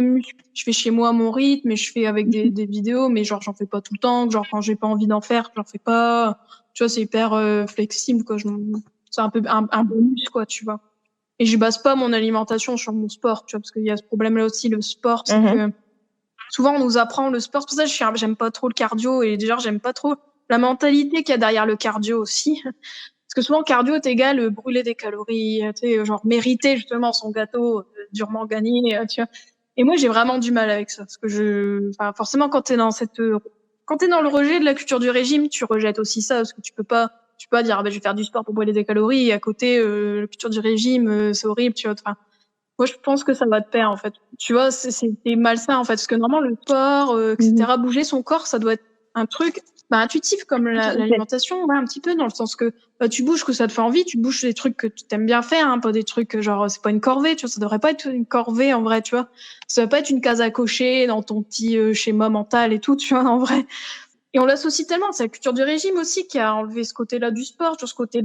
muscu, je fais chez moi à mon rythme, et je fais avec des vidéos, mais genre j'en fais pas tout le temps, genre quand j'ai pas envie d'en faire j'en fais pas, tu vois, c'est hyper flexible quoi, c'est un peu un bonus quoi, tu vois. Et je base pas mon alimentation sur mon sport, tu vois, parce qu'il y a ce problème là aussi, le sport, c'est que souvent on nous apprend le sport, c'est pour ça que j'aime pas trop le cardio, et déjà j'aime pas trop la mentalité qu'il y a derrière le cardio aussi. Parce que souvent cardio t'égale brûler des calories, tu sais, genre mériter justement son gâteau durement gagné, tu vois. Et moi j'ai vraiment du mal avec ça, parce que forcément quand t'es dans le rejet de la culture du régime, tu rejettes aussi ça, parce que tu peux pas dire je vais faire du sport pour brûler des calories, et à côté la culture du régime c'est horrible, tu vois. Enfin, moi, je pense que ça va de pair, en fait. Tu vois, c'est malsain, en fait. Parce que normalement, le sport, etc., bouger son corps, ça doit être un truc intuitif, comme l'alimentation, un petit peu, dans le sens que tu bouges, que ça te fait envie, tu bouges des trucs que tu t'aimes bien faire, hein, pas des trucs genre, c'est pas une corvée, tu vois, ça devrait pas être une corvée, en vrai, tu vois. Ça doit pas être une case à cocher dans ton petit schéma mental et tout, tu vois, en vrai. Et on l'associe tellement, c'est la culture du régime aussi qui a enlevé ce côté-là du sport, sur ce côté,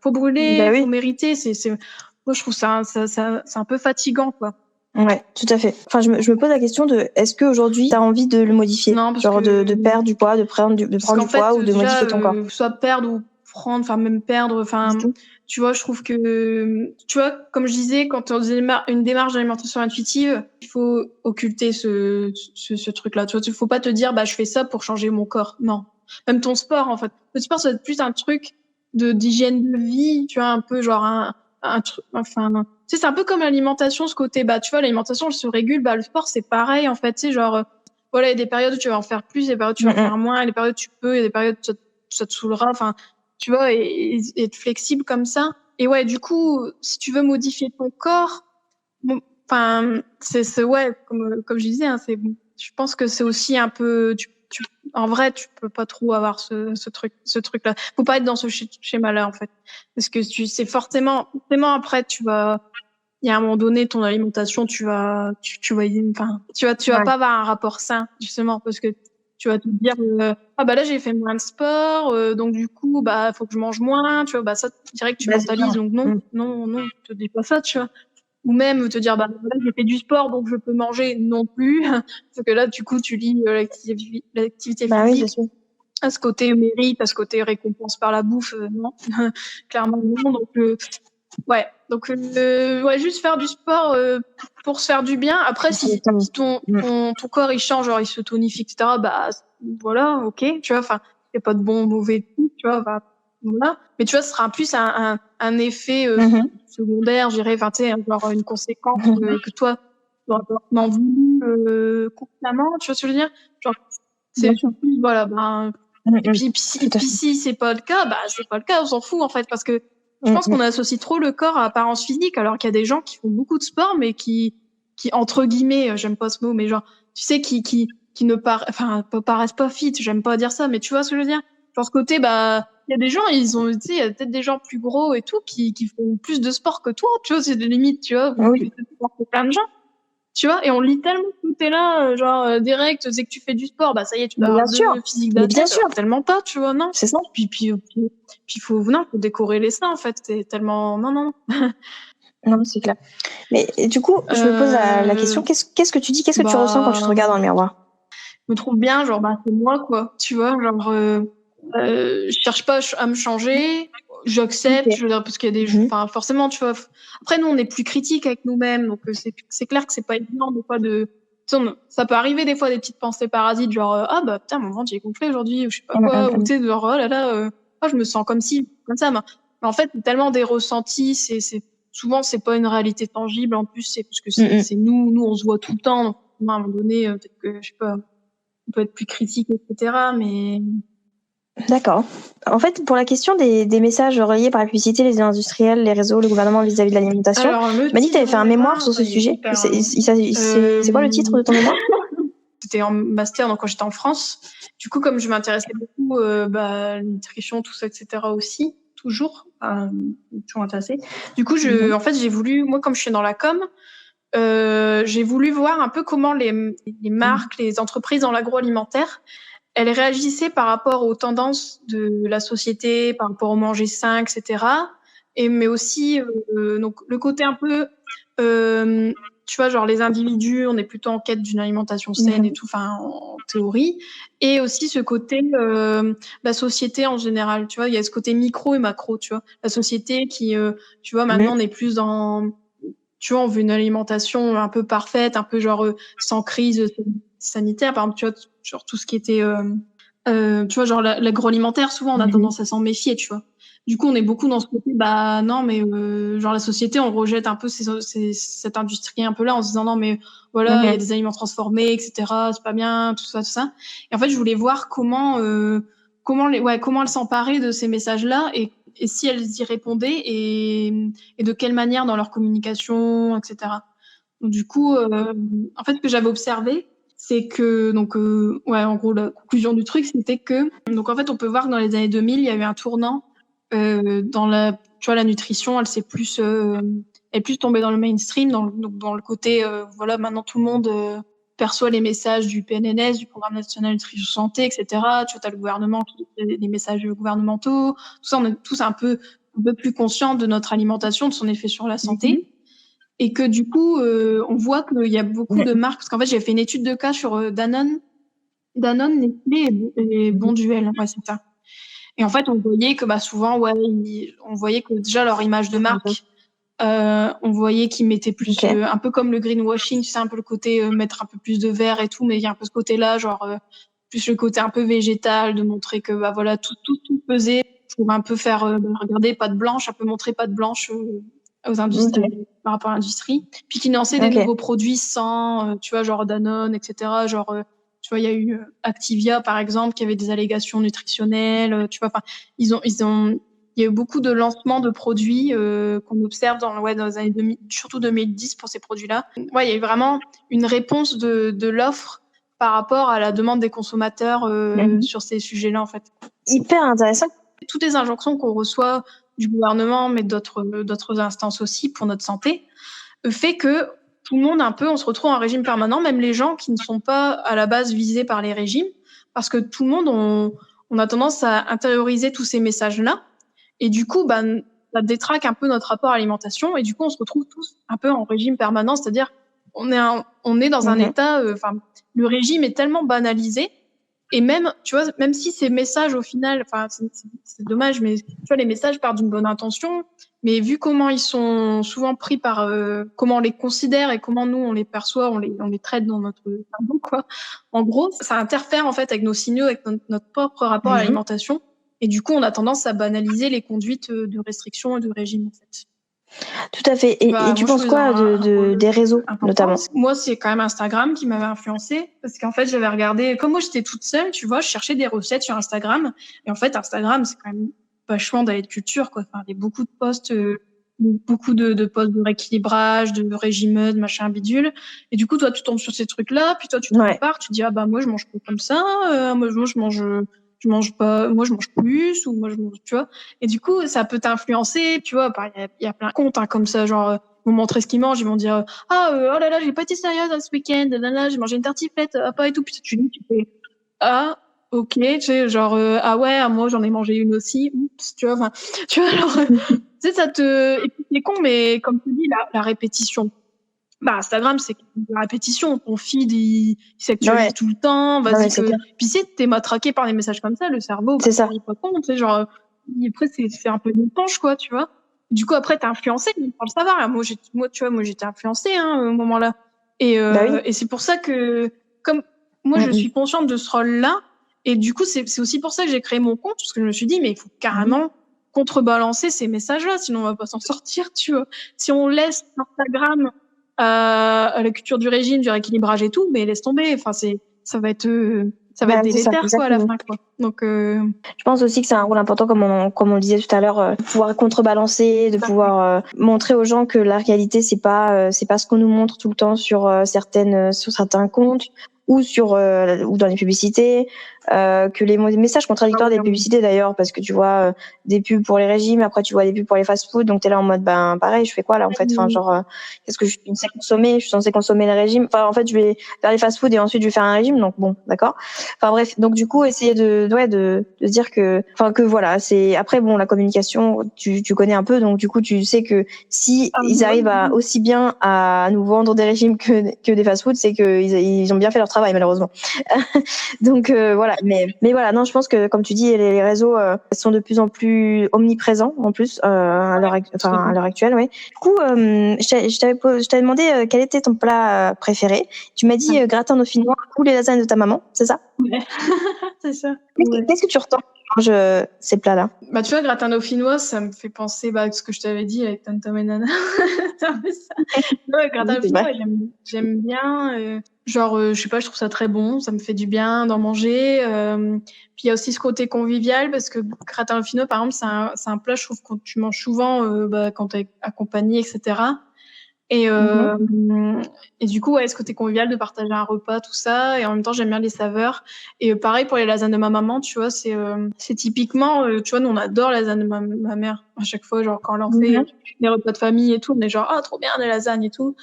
faut brûler, faut mériter, moi, je trouve ça, c'est un peu fatigant, quoi. Ouais, tout à fait. Enfin, je me pose la question de est-ce qu'aujourd'hui, t'as envie de le modifier? Non, parce genre que de perdre du poids, de prendre du poids, ou de modifier ton corps? Soit perdre ou prendre, enfin, même perdre, enfin, tu vois, je trouve que, tu vois, comme je disais, quand on faisait une démarche d'alimentation intuitive, il faut occulter ce truc-là. Tu vois, il faut pas te dire, je fais ça pour changer mon corps. Non. Même ton sport, en fait. Le sport, ça va être plus un truc d'hygiène de vie, tu vois, un peu genre un truc, enfin, tu sais, c'est un peu comme l'alimentation, ce côté, tu vois, l'alimentation, elle se régule, le sport, c'est pareil, en fait, tu sais, genre, voilà, il y a des périodes où tu vas en faire plus, il y a des périodes où tu vas en faire moins, il y a des périodes où tu peux, il y a des périodes où ça te saoulera, enfin, tu vois, et être flexible comme ça. Et ouais, du coup, si tu veux modifier ton corps, enfin, ouais, comme je disais, hein, je pense que c'est aussi un peu, en vrai, tu peux pas trop avoir ce truc-là. Faut pas être dans ce schéma-là, en fait. Parce que c'est forcément après, il y a un moment donné, ton alimentation, tu vas pas avoir un rapport sain, justement, parce que tu vas te dire, là, j'ai fait moins de sport, donc du coup, faut que je mange moins, tu vois, ça, direct, tu mentalises, donc non, te dis pas ça, tu vois. Ou même te dire, là, j'ai fait du sport, donc je peux manger non plus. Parce que là, du coup, tu lis l'activité physique. Oui, c'est sûr. À ce côté mérite, à ce côté récompense par la bouffe, non. Clairement, non. Donc, juste faire du sport pour se faire du bien. Après, si ton corps, il change, genre, il se tonifie, etc., voilà, ok, tu vois, enfin, il n'y a pas de bon, mauvais, tu vois, voilà. Mais tu vois, ce sera plus un effet secondaire, je dirais, enfin, tu sais, genre une conséquence que toi, tu auras pas voulu consciemment, tu vois ce que je veux dire? Genre, c'est plus, voilà, et puis si c'est pas le cas, c'est pas le cas, on s'en fout, en fait, parce que je pense qu'on associe trop le corps à apparence physique, alors qu'il y a des gens qui font beaucoup de sport, mais qui entre guillemets, j'aime pas ce mot, mais genre, tu sais, qui ne paraissent pas fit, j'aime pas dire ça, mais tu vois ce que je veux dire? Genre ce côté, il y a des gens, tu sais, il y a peut-être des gens plus gros et tout qui font plus de sport que toi, tu vois, c'est des limites, tu vois. Oui. Tu fais de sport que plein de gens, tu vois, et on lit tellement que t'es là, direct, c'est que tu fais du sport, bah ça y est, tu dois Bien avoir sûr. de physique Mais d'athlète. bien sûr. Alors, tellement pas, tu vois, non. C'est ça. Puis faut décorer les seins, en fait. C'est tellement, non. Non, c'est clair. Mais du coup, je me pose la question, qu'est-ce que tu dis, qu'est-ce que tu ressens quand tu te regardes dans le miroir? Je me trouve bien, c'est moi, quoi. Tu vois, je cherche pas à me changer, j'accepte, Ok. je veux dire, parce qu'il y a des, enfin, forcément, tu vois. Après, nous, on est plus critique avec nous-mêmes, donc c'est clair que c'est pas évident des fois de. Ça peut arriver des fois des petites pensées parasites, ah bah putain, mon ventre il est gonflé aujourd'hui, ou je sais pas quoi, ou tu sais, oh là là, je me sens comme ci, comme ça. Mais en fait, c'est tellement des ressentis, souvent c'est pas une réalité tangible. En plus, c'est parce que c'est nous, on se voit tout le temps. Donc, à un moment donné, peut-être que je sais pas, on peut être plus critique, etc. Mais D'accord. En fait, pour la question des messages relayés par la publicité, les industriels, les réseaux, le gouvernement vis-à-vis de l'alimentation, tu m'as dit que tu avais fait un mémoire sur ce sujet. C'est quoi le titre de ton mémoire? C'était en master, donc quand j'étais en France. Du coup, comme je m'intéressais beaucoup la nutrition, tout ça, etc. aussi, toujours intéressée. Du coup, en fait, j'ai voulu, moi, comme je suis dans la com, j'ai voulu voir un peu comment les marques, les entreprises dans l'agroalimentaire, elles réagissaient par rapport aux tendances de la société, par rapport au manger sain, etc. Mais aussi, donc le côté un peu, tu vois, les individus, on est plutôt en quête d'une alimentation saine et tout, enfin, en théorie. Et aussi ce côté, la société en général, tu vois, il y a ce côté micro et macro, tu vois. La société qui, tu vois, maintenant, on est plus dans, tu vois, on veut une alimentation un peu parfaite, un peu sans crise sanitaire, par exemple, tu vois, tout ce qui était, tu vois, l'agroalimentaire, souvent, on a tendance à s'en méfier, tu vois. Du coup, on est beaucoup dans ce côté, bah non, mais la société, on rejette un peu cette industrie un peu là en se disant non, mais voilà, il y a des aliments transformés, etc. C'est pas bien, tout ça. Et en fait, je voulais voir comment elles s'emparaient de ces messages-là et si elles y répondaient et de quelle manière dans leur communication, etc. Donc, du coup, en fait, ce que j'avais observé, c'est que, en gros, la conclusion du truc, c'était que, donc en fait, on peut voir que dans les années 2000, il y a eu un tournant dans tu vois, la nutrition, elle est plus tombée dans le mainstream, dans le côté, maintenant tout le monde perçoit les messages du PNNS, du Programme National Nutrition Santé, etc. Tu vois, t'as le gouvernement qui fait des messages gouvernementaux, tout ça, on est tous un peu plus conscients de notre alimentation, de son effet sur la santé. Et que du coup, on voit qu'il y a beaucoup de marques, parce qu'en fait, j'ai fait une étude de cas sur Danone, Nestlé et Bonduelle, ouais, c'est ça. Et en fait, on voyait que souvent, on voyait que déjà leur image de marque, on voyait qu'ils mettaient plus, un peu comme le greenwashing, tu sais, un peu le côté mettre un peu plus de vert et tout, mais il y a un peu ce côté-là, plus le côté un peu végétal, de montrer que voilà, tout pesait pour un peu faire, regardez, pâte blanche, un peu montrer pâte blanche aux industries, par rapport à l'industrie, puis qui lançaient des nouveaux produits sans, tu vois, genre Danone, etc. Tu vois, il y a eu Activia, par exemple, qui avait des allégations nutritionnelles, tu vois, enfin, il y a eu beaucoup de lancements de produits qu'on observe dans les années 2000, surtout 2010 pour ces produits-là. Ouais, il y a eu vraiment une réponse de l'offre par rapport à la demande des consommateurs sur ces sujets-là, en fait. Hyper intéressant. Toutes les injonctions qu'on reçoit du gouvernement, mais d'autres instances aussi pour notre santé, fait que tout le monde, un peu, on se retrouve en régime permanent, même les gens qui ne sont pas à la base visés par les régimes, parce que tout le monde, on a tendance à intérioriser tous ces messages-là. Et du coup, ça détraque un peu notre rapport à l'alimentation. Et du coup, on se retrouve tous un peu en régime permanent, c'est-à-dire on est dans un état, le régime est tellement banalisé. Et même, tu vois, même si ces messages, au final, c'est dommage, mais tu vois, les messages partent d'une bonne intention, mais vu comment ils sont souvent pris par, comment on les considère et comment nous, on les perçoit, on les traite dans notre cerveau, quoi. En gros, ça interfère, en fait, avec nos signaux, avec notre propre rapport à l'alimentation. Et du coup, on a tendance à banaliser les conduites de restriction et de régime, en fait. Tout à fait. Et tu penses quoi des réseaux, notamment? Moi, c'est quand même Instagram qui m'avait influencée, parce qu'en fait, j'avais regardé, comme moi j'étais toute seule, tu vois, je cherchais des recettes sur Instagram, et en fait, Instagram, c'est quand même vachement d'aller de culture, quoi. Enfin, il y a beaucoup de posts, beaucoup de posts de rééquilibrage, de régime, de machin bidule, et du coup, toi, tu tombes sur ces trucs-là, puis toi, tu te compares, tu te dis, ah bah moi, je mange pas comme ça, moi, je mange je mange pas, moi je mange plus, ou moi je mange, tu vois. Et du coup, ça peut t'influencer, tu vois. Il y a plein de comptes comme ça, genre ils vont montrer ce qu'ils mangent, ils vont dire oh là là, j'ai pas été sérieuse ce week-end, là, j'ai mangé une tartiflette, pas et tout. Puis tu fais ah ok, tu sais, genre ah ouais, moi j'en ai mangé une aussi, oups, tu vois. Enfin, tu vois, alors tu sais, ça te, et puis c'est con, mais comme tu dis, la répétition. Bah, Instagram, c'est la répétition. Ton feed, il s'actualise tout le temps. Vas-y que. Puis si t'es matraqué par des messages comme ça, le cerveau, c'est ça. Il pas compte, tu sais, genre, après, c'est un peu une éponge, quoi, tu vois. Du coup, après, t'es influencé, sans le savoir. Moi, tu vois, j'étais influencée, au moment-là. Et c'est pour ça que, comme moi, je suis consciente de ce rôle-là. Et du coup, c'est aussi pour ça que j'ai créé mon compte, parce que je me suis dit, mais il faut carrément contrebalancer ces messages-là, sinon on va pas s'en sortir, tu vois. Si on laisse Instagram à la culture du régime, du rééquilibrage et tout, mais laisse tomber. Enfin, ça va être délétère, quoi, à la fin, quoi. Donc, je pense aussi que c'est un rôle important, comme on le disait tout à l'heure, de pouvoir contrebalancer, de pouvoir montrer aux gens que la réalité, c'est pas ce qu'on nous montre tout le temps sur certains comptes, ou ou dans les publicités, que les messages contradictoires des publicités d'ailleurs, parce que tu vois des pubs pour les régimes, après tu vois des pubs pour les fast-food, donc t'es là en mode pareil, je fais quoi là en fait, enfin genre qu'est-ce que je suis censée consommer les régimes, enfin en fait je vais faire les fast-food et ensuite je vais faire un régime, donc bon d'accord, enfin bref, donc du coup essayer de se dire que voilà, c'est après bon, la communication tu connais un peu, donc du coup tu sais que si ils arrivent à aussi bien à nous vendre des régimes que des fast-food, c'est que ils ont bien fait leur travail malheureusement. Donc voilà, mais voilà, non, je pense que comme tu dis, les réseaux sont de plus en plus omniprésents en plus à l'heure actuelle, ouais. Du coup, je t'avais demandé quel était ton plat préféré. Tu m'as dit gratin dauphinois ou les lasagnes de ta maman, c'est ça? Ouais. C'est ça. Qu'est-ce que tu ressens quand tu manges ces plats-là? Bah, tu vois, gratin dauphinois, ça me fait penser à ce que je t'avais dit avec Tom Tom et Nana. C'est un peu ça. Ouais, gratin dauphinois, j'aime bien. Je sais pas, je trouve ça très bon. Ça me fait du bien d'en manger. Puis il y a aussi ce côté convivial, parce que gratin dauphinois, par exemple, c'est un plat, je trouve, que tu manges souvent quand t'es accompagné, etc. Et du coup, ce côté convivial de partager un repas, tout ça, et en même temps j'aime bien les saveurs. Et pareil pour les lasagnes de ma maman, tu vois, c'est typiquement, tu vois, nous on adore les lasagnes de ma mère à chaque fois, genre quand elle en fait des repas de famille et tout, on est genre trop bien des lasagnes et tout.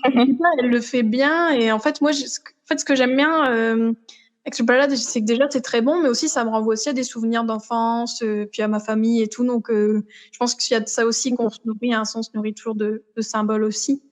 Elle le fait bien, et en fait moi, ce que j'aime bien avec ce plat-là, c'est que déjà c'est très bon, mais aussi ça me renvoie aussi à des souvenirs d'enfance, puis à ma famille et tout. Donc je pense qu'il y a de ça aussi, qu'on se nourrit, un sens nourriture de symboles aussi.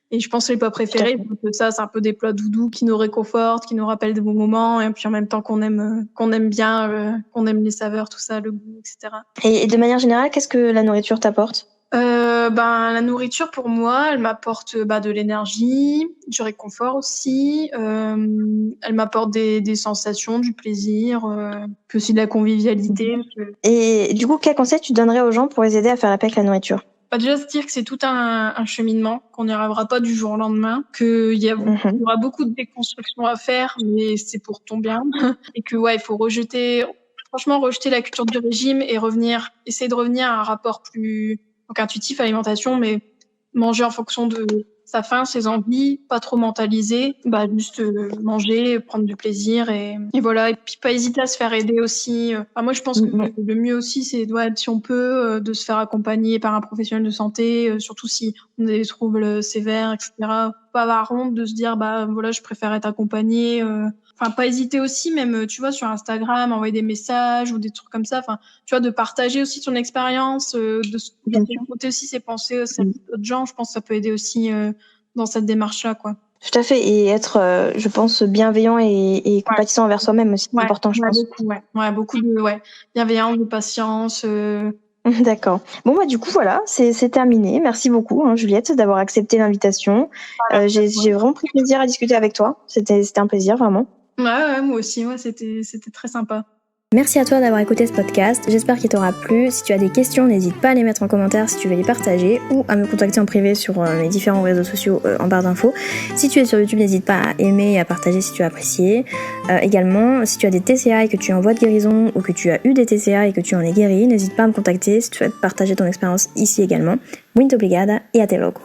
Et je pense que les plats préférés, c'est un peu des plats doudous qui nous réconfortent, qui nous rappellent de bons moments, et puis en même temps qu'on aime bien, qu'on aime les saveurs, tout ça, le goût, etc. Et de manière générale, qu'est-ce que la nourriture t'apporte? La nourriture, pour moi, elle m'apporte de l'énergie, du réconfort aussi. Elle m'apporte des sensations, du plaisir, puis aussi de la convivialité. Et du coup, quel conseil tu donnerais aux gens pour les aider à faire la paix avec la nourriture? Déjà se dire que c'est tout un cheminement, qu'on n'y arrivera pas du jour au lendemain, qu'il y aura beaucoup de déconstruction à faire, mais c'est pour ton bien. Et que il faut rejeter la culture du régime et essayer de revenir à un rapport plus intuitif à l'alimentation, mais manger en fonction de sa faim, ses envies, pas trop mentaliser, juste manger, prendre du plaisir, et voilà. Et puis pas hésiter à se faire aider aussi. Moi je pense que le mieux aussi, c'est si on peut de se faire accompagner par un professionnel de santé, surtout si on a des troubles sévères, etc. Pas avoir honte de se dire voilà, je préfère être accompagnée. Pas hésiter aussi, même, tu vois, sur Instagram, envoyer des messages ou des trucs comme ça. Enfin, tu vois, de partager aussi ton expérience, de écouter aussi ses pensées d'autres gens. Je pense que ça peut aider aussi dans cette démarche-là, quoi. Tout à fait, et être, je pense, bienveillant et compatissant envers soi-même aussi, c'est important, je pense. Beaucoup de bienveillance, de patience. D'accord. Bon, du coup, voilà, c'est terminé. Merci beaucoup, Juliette, d'avoir accepté l'invitation. J'ai vraiment pris plaisir à discuter avec toi. C'était un plaisir, vraiment. Ouais, moi aussi, c'était très sympa. Merci à toi d'avoir écouté ce podcast, j'espère qu'il t'aura plu. Si tu as des questions, n'hésite pas à les mettre en commentaire si tu veux les partager, ou à me contacter en privé sur mes différents réseaux sociaux en barre d'infos. Si tu es sur YouTube, n'hésite pas à aimer et à partager si tu as apprécié. Également, si tu as des TCA et que tu es en voie de guérison, ou que tu as eu des TCA et que tu en es guéri, n'hésite pas à me contacter si tu souhaites partager ton expérience ici également. Muito obrigada et até logo.